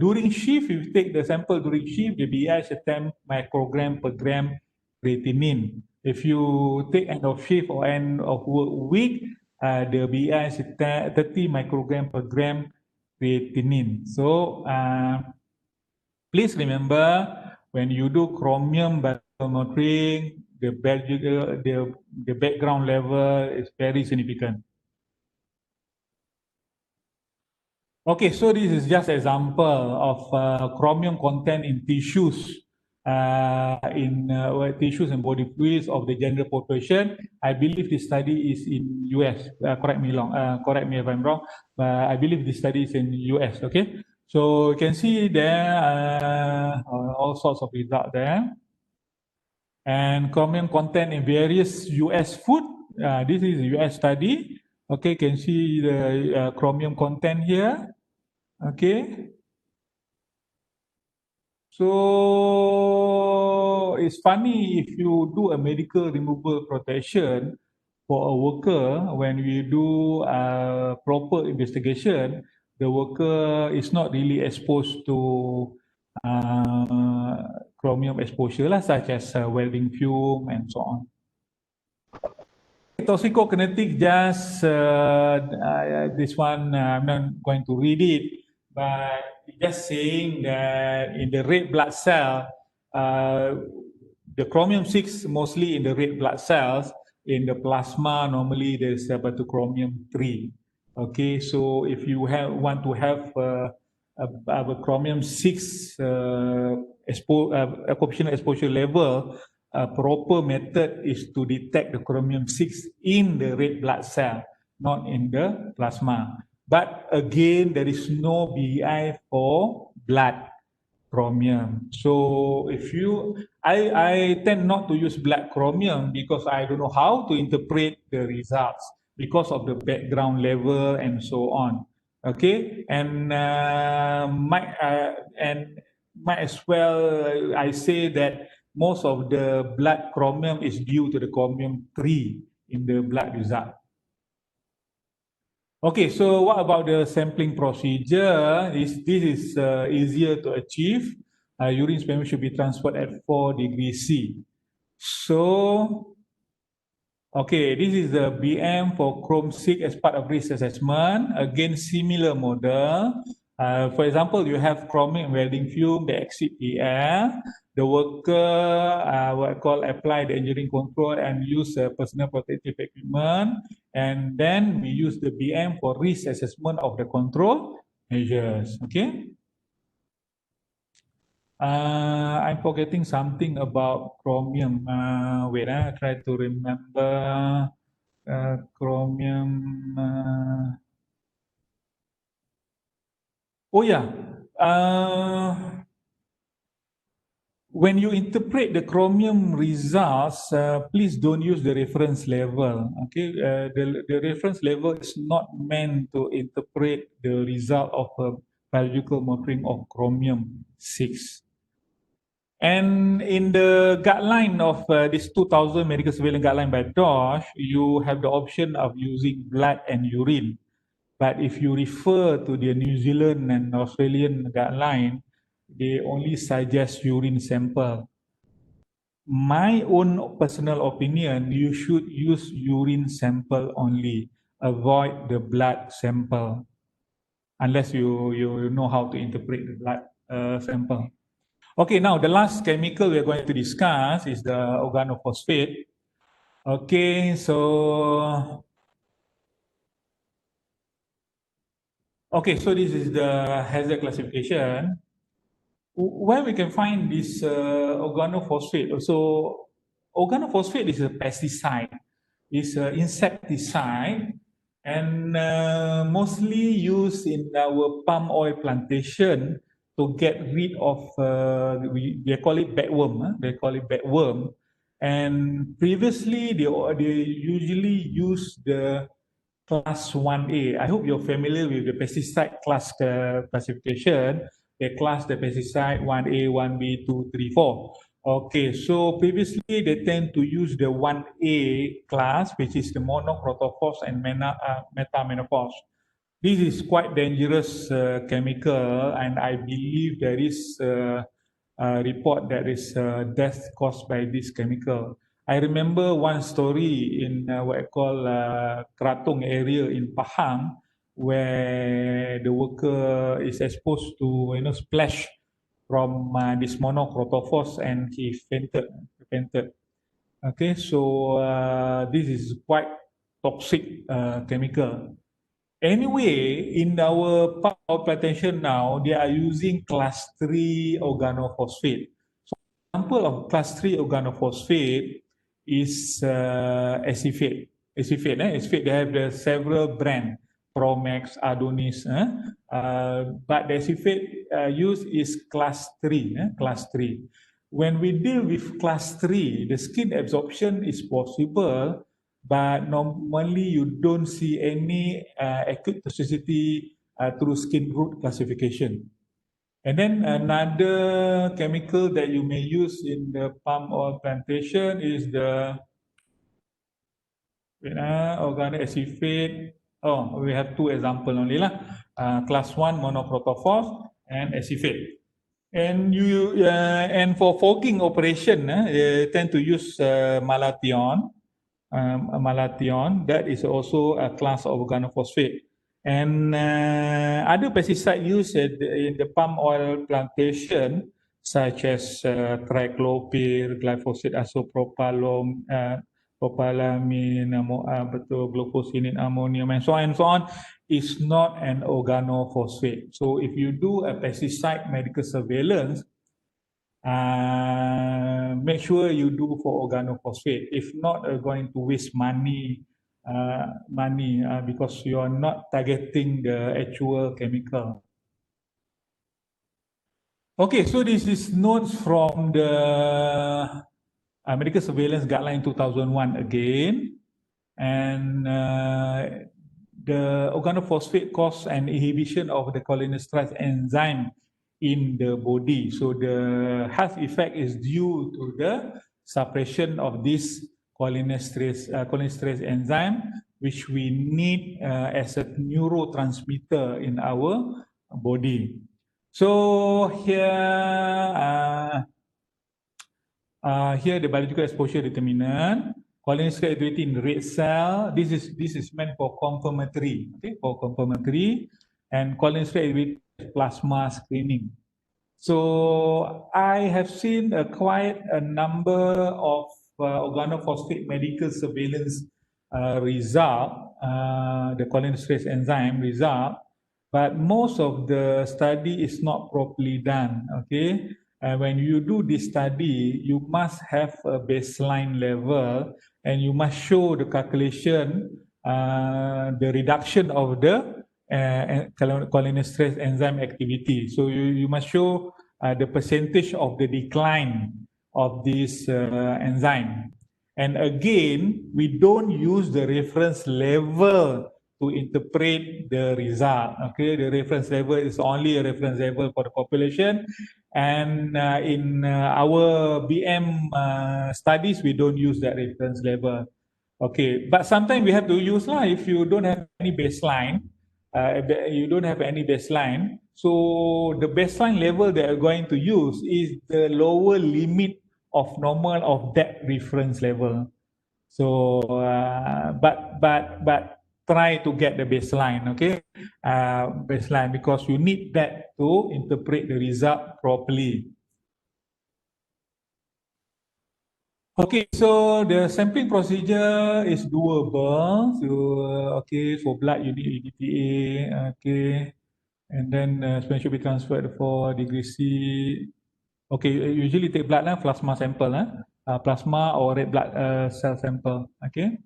during shift, if you take the sample during shift, the BI is 10 microgram per gram creatinine. If you take end of shift or end of work week, the BI is 30 microgram per gram creatinine. So please remember when you do chromium monitoring, the background level is very significant. Okay, so this is just example of chromium content in tissues, tissues and body fluids of the general population. I believe this study is in US. Correct me if I'm wrong, but I believe this study is in US. Okay, so you can see there all sorts of results there. And chromium content in various US food. This is a US study. Okay, can see the chromium content here. Okay. So it's funny if you do a medical removal protection for a worker, when we do a proper investigation, the worker is not really exposed to chromium exposure such as welding fume and so on. Toxicokinetic, just this one, I'm not going to read it, but just saying that in the red blood cell, the chromium 6 mostly in the red blood cells. In the plasma, normally there's about the chromium 3. Okay, so if you want to have a chromium 6 occupational exposure level, a proper method is to detect the chromium 6 in the red blood cell, not in the plasma. But again, there is no BI for blood chromium. So if I tend not to use blood chromium because I don't know how to interpret the results because of the background level and so on. Okay, and might as well I say that most of the blood chromium is due to the chromium 3 in the blood result. Okay, so what about the sampling procedure? This is easier to achieve. urine sperm should be transferred at 4 degrees C. So, okay, this is the BM for Chrome 6 as part of risk assessment. Again, similar model. For example, you have chromium welding fume that exceed the air. The worker what I call apply the engineering control and use personal protective equipment. And then we use the BM for risk assessment of the control measures. Okay. I'm forgetting something about chromium. Wait, I try to remember chromium. Oh yeah. When you interpret the chromium results, please don't use the reference level. Okay, the reference level is not meant to interpret the result of a biological monitoring of chromium 6. And in the guideline of this 2000 medical surveillance guideline by DOSH, you have the option of using blood and urine. But if you refer to the New Zealand and Australian guideline, they only suggest urine sample. My own personal opinion, you should use urine sample only. Avoid the blood sample, unless you know how to interpret the blood sample. Okay, now the last chemical we're going to discuss is the organophosphate. Okay, so this is the hazard classification. Where we can find this organophosphate? So organophosphate is a pesticide, it's an insecticide, and mostly used in our palm oil plantation to get rid of, they call it bedworm. They call it bedworm. And previously, they usually use the class 1A. I hope you're familiar with the pesticide class classification. They class the pesticide 1A, 1B, 2, 3, 4. Okay, so previously they tend to use the 1A class, which is the monocrotophos and metamenopause. This is quite dangerous chemical, and I believe there is a report that is death caused by this chemical. I remember one story in what I call Kratung area in Pahang, where the worker is exposed to splash from this monocrotophos and he fainted. Okay, so this is quite toxic chemical. Anyway, in our power plantation now, they are using class 3 organophosphate. So example of class 3 organophosphate is acephate. Acephate, they have the several brands, Promax, Adonis. But the acephate used is class 3. Class 3. When we deal with class 3, the skin absorption is possible, but normally you don't see any acute toxicity through skin root classification. And then another chemical that you may use in the palm oil plantation is the organic acephate. Oh, we have two examples only lah. Class 1 monocrotophos and acephate. And and for fogging operation, they tend to use malathion. Malathion, that is also a class of organophosphate. And other pesticides used in the palm oil plantation, such as triclopyr, glyphosate, isopropyl, propylamine, glufosinate ammonium, and so on, is not an organophosphate. So if you do a pesticide medical surveillance, make sure you do for organophosphate. If not, you're going to waste money because you are not targeting the actual chemical. Okay, so this is notes from the medical surveillance guideline 2001 again, and the organophosphate cause an inhibition of the cholinesterase enzyme in the body. So the health effect is due to the suppression of this cholinesterase enzyme, which we need as a neurotransmitter in our body. So here the biological exposure determinant, cholesterol activity in red cell. This is meant for confirmatory, okay, for confirmatory, and cholesterol activity plasma screening. So I have seen quite a number of organophosphate medical surveillance result, the cholinesterase enzyme result, but most of the study is not properly done. Okay, when you do this study, you must have a baseline level, and you must show the calculation, the reduction of the cholinesterase enzyme activity. So you must show the percentage of the decline of this enzyme. And again, we don't use the reference level to interpret the result. Okay, the reference level is only a reference level for the population. And in our BM studies, we don't use that reference level. Okay, but sometimes we have to use lah if you don't have any baseline. You don't have any baseline. So the baseline level that you're going to use is the lower limit of normal of that reference level. So, but try to get the baseline, okay? Baseline, because you need that to interpret the result properly. Okay, so the sampling procedure is doable. So, okay, for blood you need EDTA, okay, and then sperm should be transferred for degree C. Okay, usually take blood, plasma sample, plasma or red blood cell sample, okay.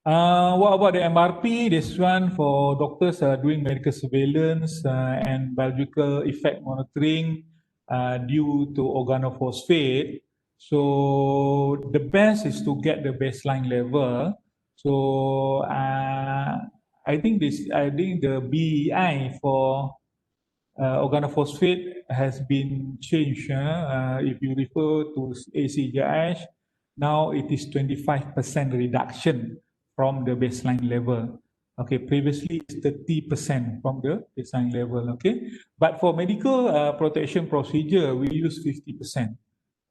What about the MRP? This one for doctors doing medical surveillance and biological effect monitoring due to organophosphate. So the best is to get the baseline level. So I think the BEI for organophosphate has been changed. If you refer to ACJH, now it is 25% reduction from the baseline level. Okay, previously it's 30% from the baseline level. Okay, but for medical protection procedure, we use 50%.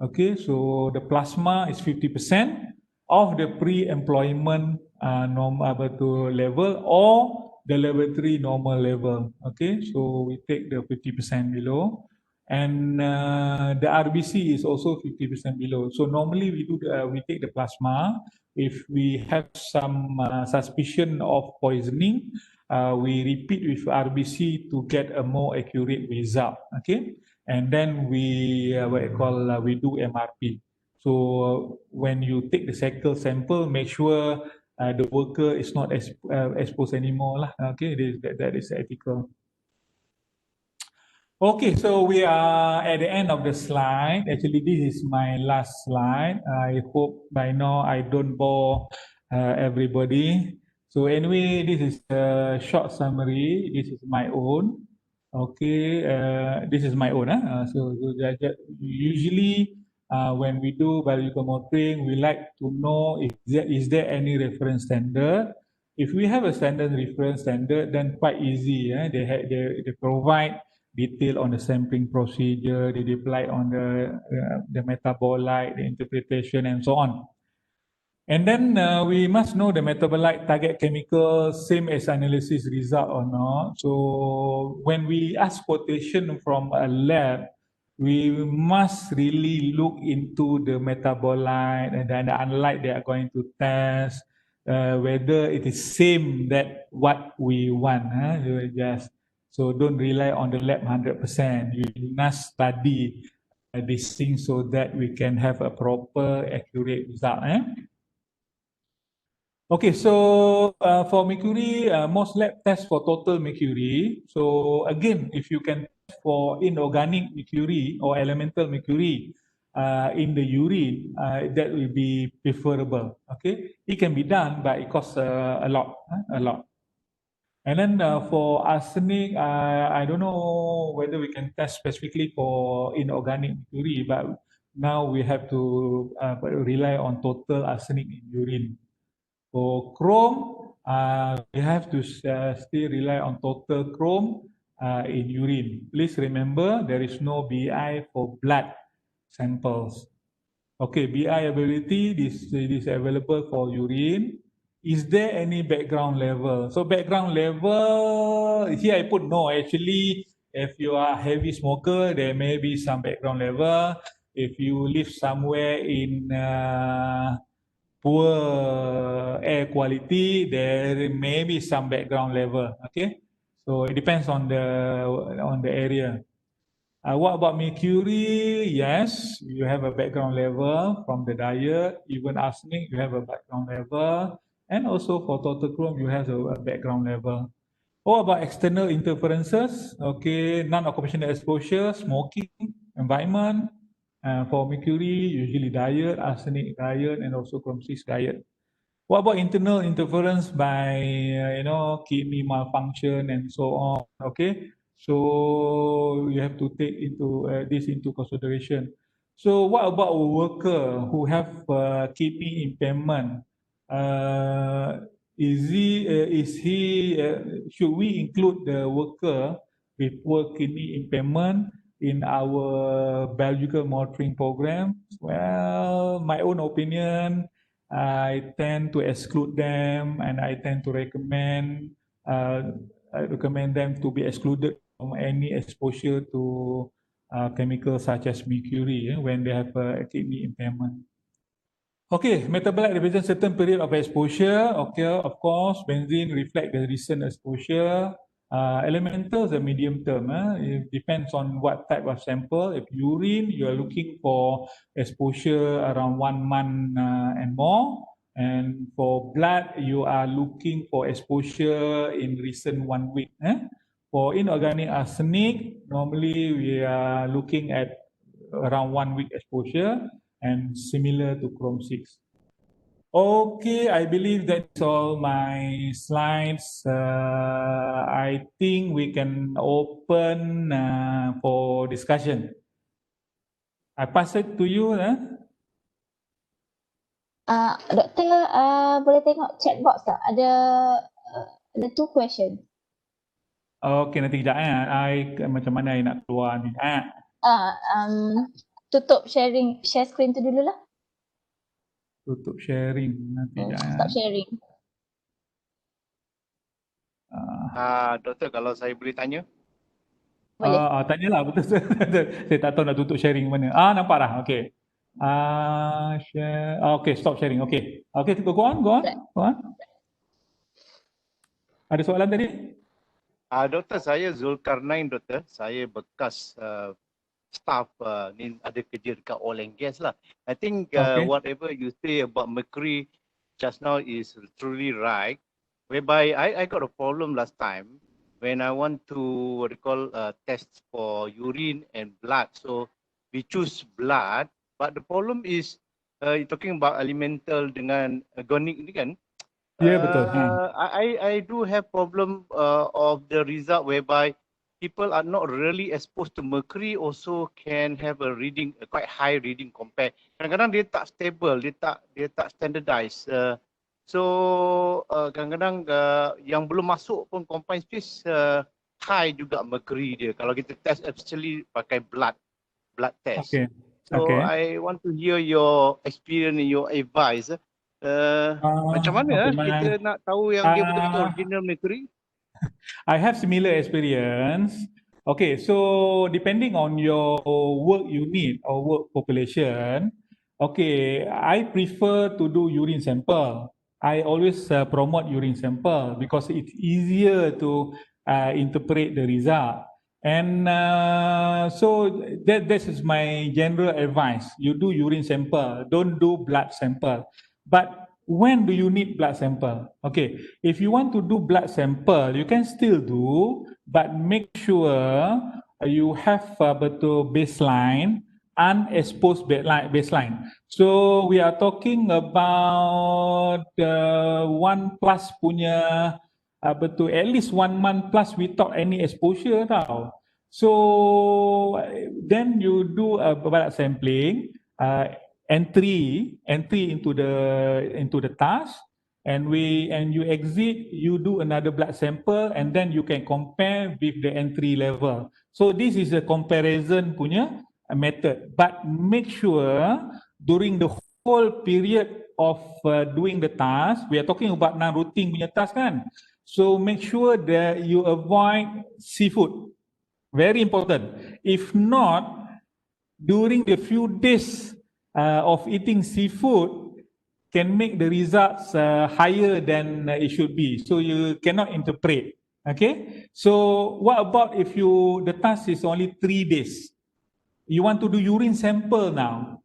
Okay, so the plasma is 50% of the pre-employment normal level or the laboratory normal level. Okay, so we take the 50% below, and the RBC is also 50% below. So normally we take the plasma. If we have some suspicion of poisoning, we repeat with RBC to get a more accurate result. Okay, and then we we do MRP. So when you take the cycle sample, make sure the worker is not exposed anymore lah. Okay, that is ethical. Okay, so we are at the end of the slide. Actually, this is my last slide. I hope by now I don't bore everybody. So anyway, this is a short summary. This is my own. Okay, this is my own. So usually when we do biological monitoring, we like to know if is there any reference standard. If we have a standard reference standard, then quite easy. They provide detail on the sampling procedure, they apply on the metabolite, the interpretation, and so on. And then we must know the metabolite target chemical, same as analysis result or not. So when we ask quotation from a lab, we must really look into the metabolite and then the analyte they are going to test, whether it is same that what we want. So don't rely on the lab 100%. You must study these things so that we can have a proper, accurate result. Okay, so for mercury, most lab test for total mercury. So again, if you can test for inorganic mercury or elemental mercury in the urine, that will be preferable. Okay, it can be done, but it costs a lot. And then for arsenic, I don't know whether we can test specifically for inorganic mercury, but now we have to rely on total arsenic in urine. For chrome, we have to still rely on total chrome in urine. Please remember there is no BI for blood samples. Okay, BI availability, this is available for urine. Is there any background level? So background level, here I put no. Actually, if you are heavy smoker, there may be some background level. If you live somewhere in poor air quality, there may be some background level. Okay, so it depends on the area. What about mercury? Yes, you have a background level from the diet. Even arsenic, you have a background level. And also for total chrome, you have a background level. What about external interferences? Okay, non-occupational exposure, smoking, environment. For mercury, usually diet, arsenic diet, and also chrome 6 diet. What about internal interference by kidney malfunction and so on? Okay, so you have to take this into consideration. So what about a worker who have kidney impairment? Should we include the worker with poor kidney impairment in our biological monitoring program? Well, my own opinion, I tend to exclude them, and I recommend them to be excluded from any exposure to chemicals such as mercury when they have a kidney impairment. Okay, metabolite represents certain period of exposure. Okay, of course, benzene reflect the recent exposure. Elementals are medium term. It depends on what type of sample. If urine, you are looking for exposure around 1 month and more. And for blood, you are looking for exposure in recent 1 week. For inorganic arsenic, normally we are looking at around 1 week exposure and similar to Chrome 6. Okay, I believe that's all my slides. I think we can open for discussion. I pass it to you. Doktor, boleh tengok chat box tak? Ada 2 question. Okay, nanti kejap. Macam mana I nak keluar ni? Tutup share screen tu dulu lah. Tutup sharing. Nanti Stop sharing. Doktor, kalau saya boleh tanya? Boleh. Tanyalah, betul. Saya tak tahu nak tutup sharing mana. Nampak dah. Okay. Share. Okay, stop sharing. Okay. Okay, go on. Ada soalan tadi? Doktor, saya Zulkarnain, doktor. Saya bekas staff ni ada kerja dekat oil and gas lah. I think whatever you say about mercury just now is truly right. Whereby I got a problem last time when I want to test for urine and blood. So we choose blood, but the problem is you're talking about elemental dengan organic ni kan? Ya, betul. I do have problem of the result whereby people are not really exposed to mercury also can have a reading, a quite high reading compare. Kadang-kadang dia tak stable, dia tak standardized. So kadang-kadang yang belum masuk pun confined space high juga mercury dia. Kalau kita test especially pakai blood test. Okay. So I want to hear your experience and your advice. Macam mana kita nak tahu yang dia betul-betul original mercury? I have similar experience. Okay, so depending on your work unit or work population, okay, I prefer to do urine sample. I always promote urine sample because it's easier to interpret the result. And so that is my general advice. You do urine sample, don't do blood sample. But when do you need blood sample? Okay, if you want to do blood sample, you can still do, but make sure you have betul baseline, unexposed baseline. So we are talking about 1+ punya betul at least 1 month plus without any exposure tau. So then you do a blood sampling. Entry into the task, and you exit, you do another blood sample, and then you can compare with the entry level. So this is a comparison punya method. But make sure during the whole period of doing the task, we are talking about non-routine punya task kan. So make sure that you avoid seafood. Very important. If not, during the few days of eating seafood can make the results higher than it should be. So you cannot interpret. Okay. So what about if the task is only 3 days? You want to do urine sample now.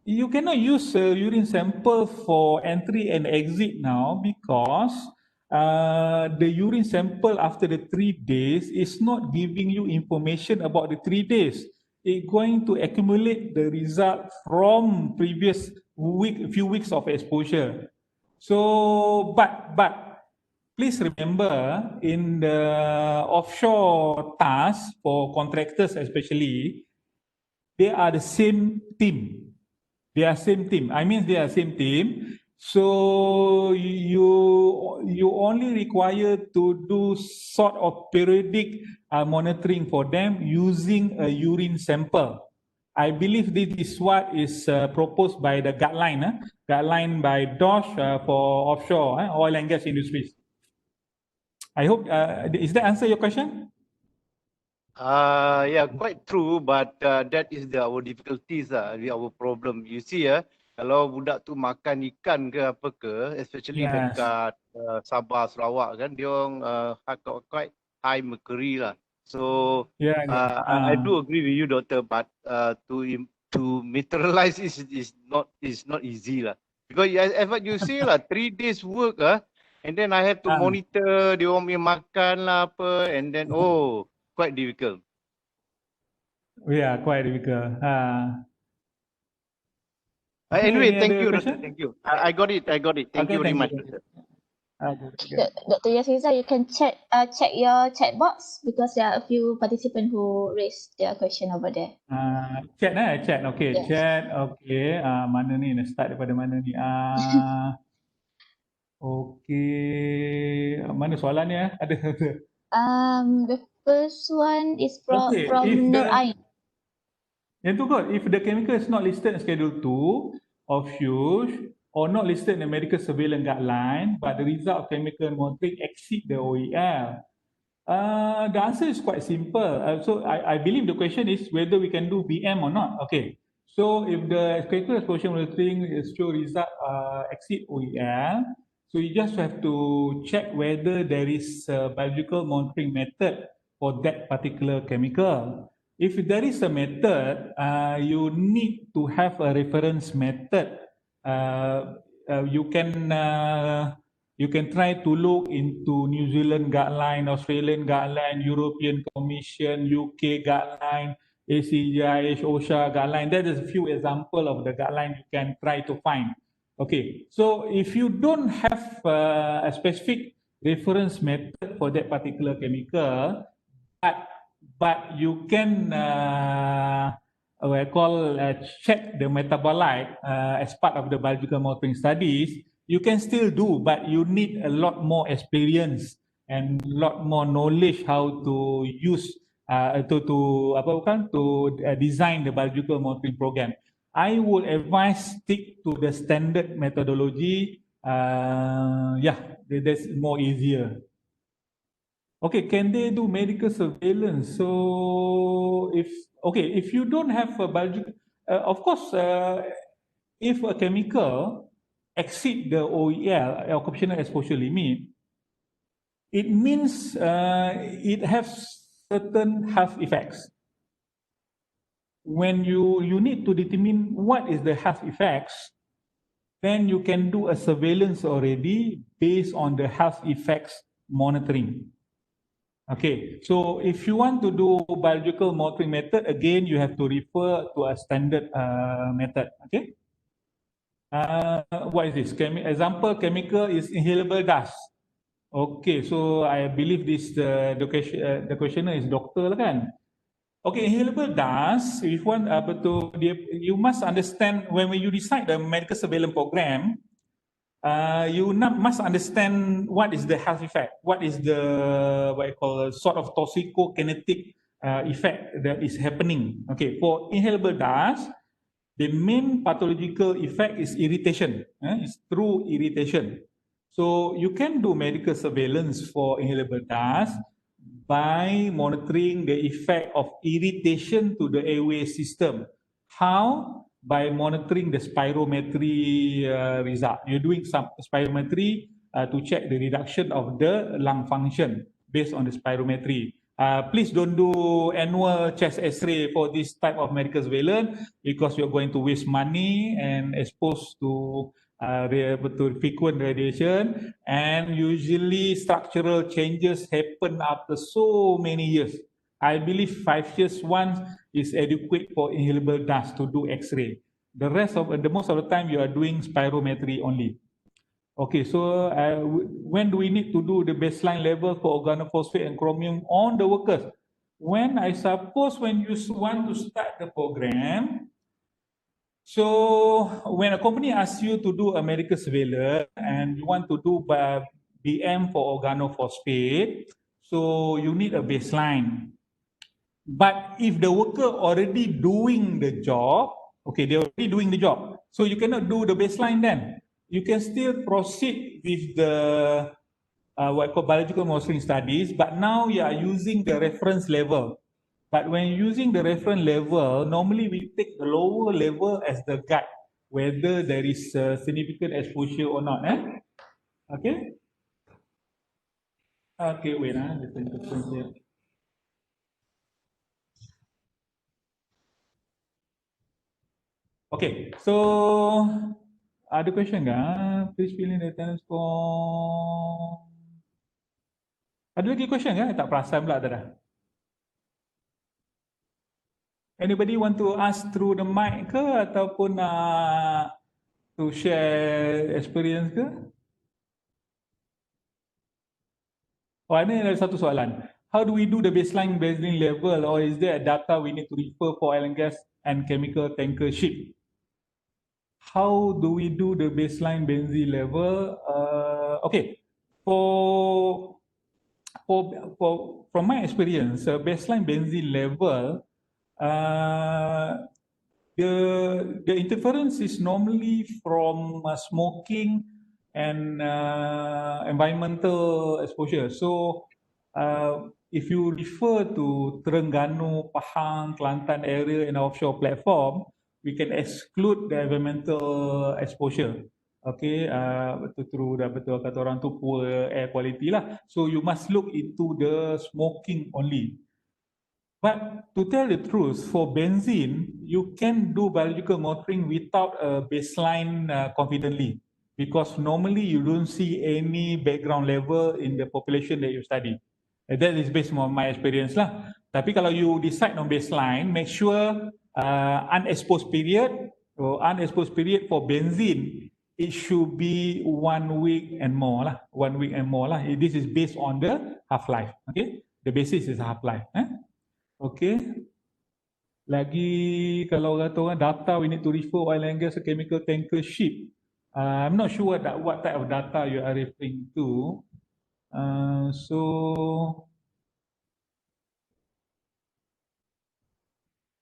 You cannot use a urine sample for entry and exit now because the urine sample after the 3 days is not giving you information about the 3 days. It's going to accumulate the result from previous few weeks of exposure. So, but please remember in the offshore tasks for contractors especially, they are the same team. They are same team. I mean, they are same team. So you only require to do sort of periodic monitoring for them using a urine sample. I believe this is what is proposed by the guideline, guideline by DOSH for offshore oil and gas industries. I hope, is that answer your question? Yeah, quite true, but that is our difficulties our problem. You see kalau budak tu makan ikan ke apa ke, especially dekat Sabah, Sarawak kan, dia orang quite high mercury lah. So I do agree with you, doctor, but to materialize is not easy lah. Because as what you say lah, 3 days work and then I have to monitor dia orang punya makan lah apa, and then quite difficult. Yeah, quite difficult. Anyway, thank you, doctor. Thank you. I got it. Thank you very much, doctor. Dr. Yasriza, you can check your chat box because there are a few participants who raised their question over there. Chat. Okay, yes. Chat. Okay. Mana ni? Nak start daripada mana ni? Okay. Mana soalan ni? Ada. The first one is from Nur Ain. Yang tu kot. If the chemical is not listed in Schedule 2 of SHOSH or not listed in the medical surveillance guideline, but the result of chemical monitoring exceed the OEL, the answer is quite simple. So I believe the question is whether we can do BM or not. Okay. So if the chemical exposure monitoring show result exceed OEL, so you just have to check whether there is a biological monitoring method for that particular chemical. If there is a method, you need to have a reference method. You can try to look into New Zealand guideline, Australian guideline, European Commission, UK guideline, ACGI, OSHA guideline. That is a few examples of the guideline you can try to find. Okay, so if you don't have a specific reference method for that particular chemical, but you can check the metabolite as part of the biological monitoring studies, you can still do, but you need a lot more experience and a lot more knowledge how to use to design the biological monitoring program. I would advise stick to the standard methodology. That's more easier. Okay, can they do medical surveillance? So if you don't have a biological, of course, if a chemical exceed the OEL, occupational exposure limit, it means it has certain health effects. When you need to determine what is the health effects, then you can do a surveillance already based on the health effects monitoring. Okay, so if you want to do biological monitoring method, again, you have to refer to a standard method. Okay. What is this? Example, chemical is inhalable dust. Okay, so I believe this the questioner is doctor lah kan? Okay, inhalable dust, if one you must understand when you decide the medical surveillance program, must understand what is the health effect, what is the what I call sort of toxicokinetic effect that is happening. Okay, for inhalable dust, the main pathological effect is irritation. It's through irritation. So you can do medical surveillance for inhalable dust by monitoring the effect of irritation to the airway system. How? By monitoring the spirometry result. You're doing some spirometry to check the reduction of the lung function based on the spirometry. Please don't do annual chest X-ray for this type of medical surveillance because you're going to waste money and exposed to frequent radiation, and usually structural changes happen after so many years. I believe 5 years once is adequate for inhalable dust to do X-ray. The most of the time you are doing spirometry only. Okay, so when do we need to do the baseline level for organophosphate and chromium on the workers? When I suppose when you want to start the program, so when a company asks you to do a medical surveillance and you want to do BM for organophosphate, so you need a baseline. But if the worker already doing the job, okay, they're already doing the job, so you cannot do the baseline then. You can still proceed with the what called biological monitoring studies, but now you are using the reference level. But when using the reference level, normally we take the lower level as the guide, whether there is significant exposure or not. Okay. Okay, wait. Okay, so ada question nggak? Please fill in the attendance form. Ada lagi question nggak? Tak perasan pula dah. Anybody want to ask through the mic ke ataupun to share experience ke? Oh, ini ada satu soalan. How do we do the baseline benzene level, or is there a data we need to refer for oil and gas and chemical tanker ship? How do we do the baseline benzene level? Okay, from my experience, baseline benzene level, the interference is normally from smoking and environmental exposure. So if you refer to Terengganu, Pahang, Kelantan area and offshore platform, we can exclude the environmental exposure. Okay, betul kata orang tu poor air quality lah. So you must look into the smoking only. But to tell the truth, for benzene, you can do biological monitoring without a baseline confidently, because normally you don't see any background level in the population that you study. And that is based on my experience lah. Tapi kalau you decide on baseline, make sure unexposed period for benzene, it should be 1 week and more lah. 1 week and more lah. This is based on the half-life. Okay, the basis is half-life. Okay. Lagi kalau kata orang data we need to refer oil and gas chemical tanker ship. I'm not sure what type of data you are referring to.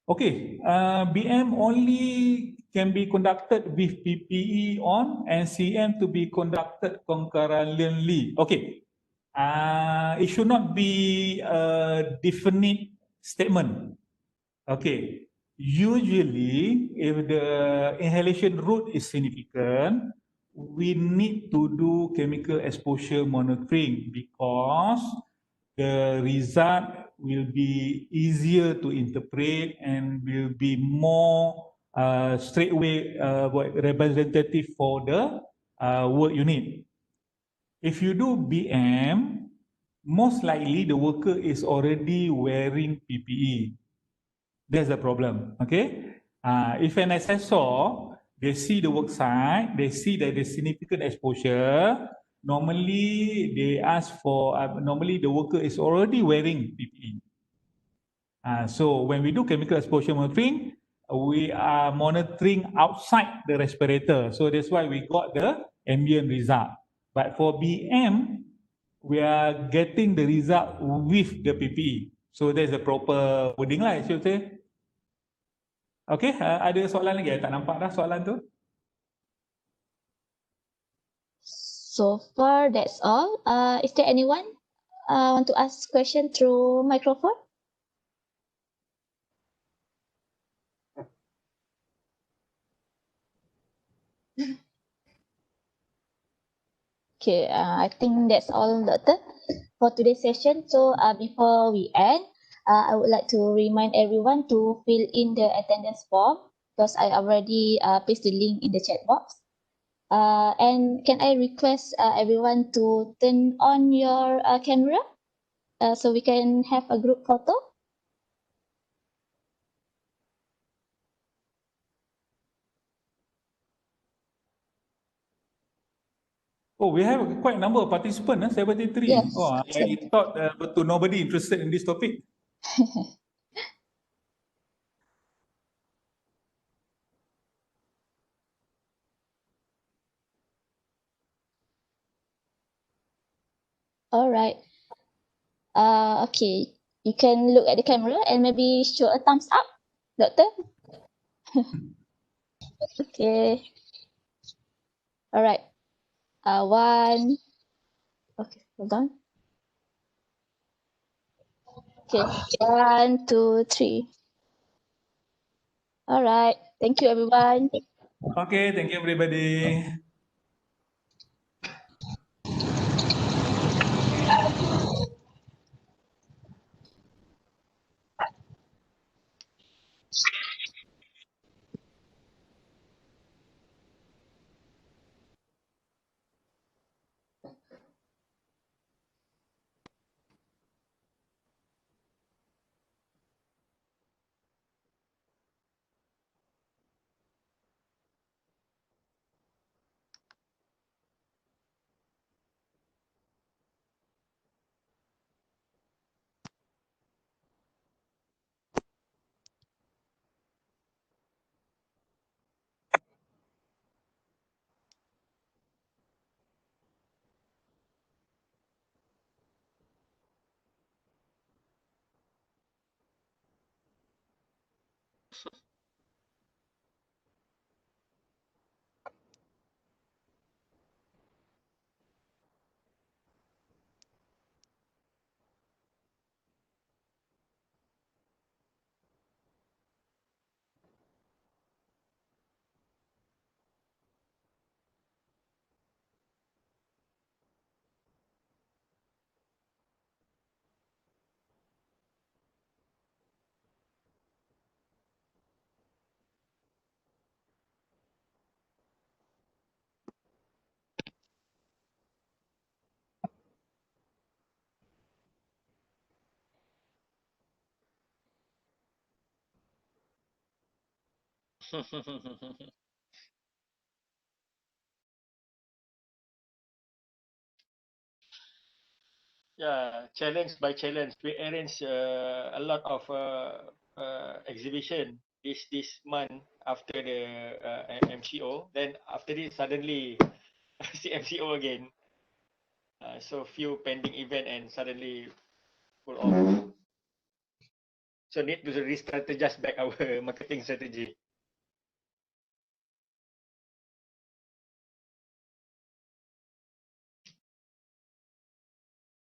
Okay, BM only can be conducted with PPE on and CM to be conducted concurrently. Okay, it should not be a definite statement. Okay, usually if the inhalation route is significant, we need to do chemical exposure monitoring because the result will be easier to interpret and will be more straightaway representative for the work unit. If you do BM, most likely the worker is already wearing PPE. That's the problem. Okay. If an assessor, they see the work site, they see that there's significant exposure. Normally, they ask for. Normally, the worker is already wearing PPE. So when we do chemical exposure monitoring, we are monitoring outside the respirator. So that's why we got the ambient result. But for BM, we are getting the result with the PPE. So there's a proper wording lah, I should say. Okay, ada soalan lagi? Tak nampak dah soalan tu? So far, that's all. Is there anyone want to ask question through microphone? Okay, I think that's all, Doctor, for today's session. So before we end, I would like to remind everyone to fill in the attendance form because I already pasted the link in the chat box. And can I request everyone to turn on your camera so we can have a group photo? Oh, we have quite a number of participants, 73. Yes. Oh, I thought betul nobody interested in this topic. All right. Okay. You can look at the camera and maybe show a thumbs up, Doctor. Okay. All right. One. Okay, hold on. Okay. 1, 2, 3. All right. Thank you, everyone. Okay, thank you everybody. Yeah, challenge by challenge. We arrange a lot of exhibition this month after the MCO. Then after this, suddenly see MCO again. So few pending event and suddenly pull off. So need to re-strategize back our marketing strategy.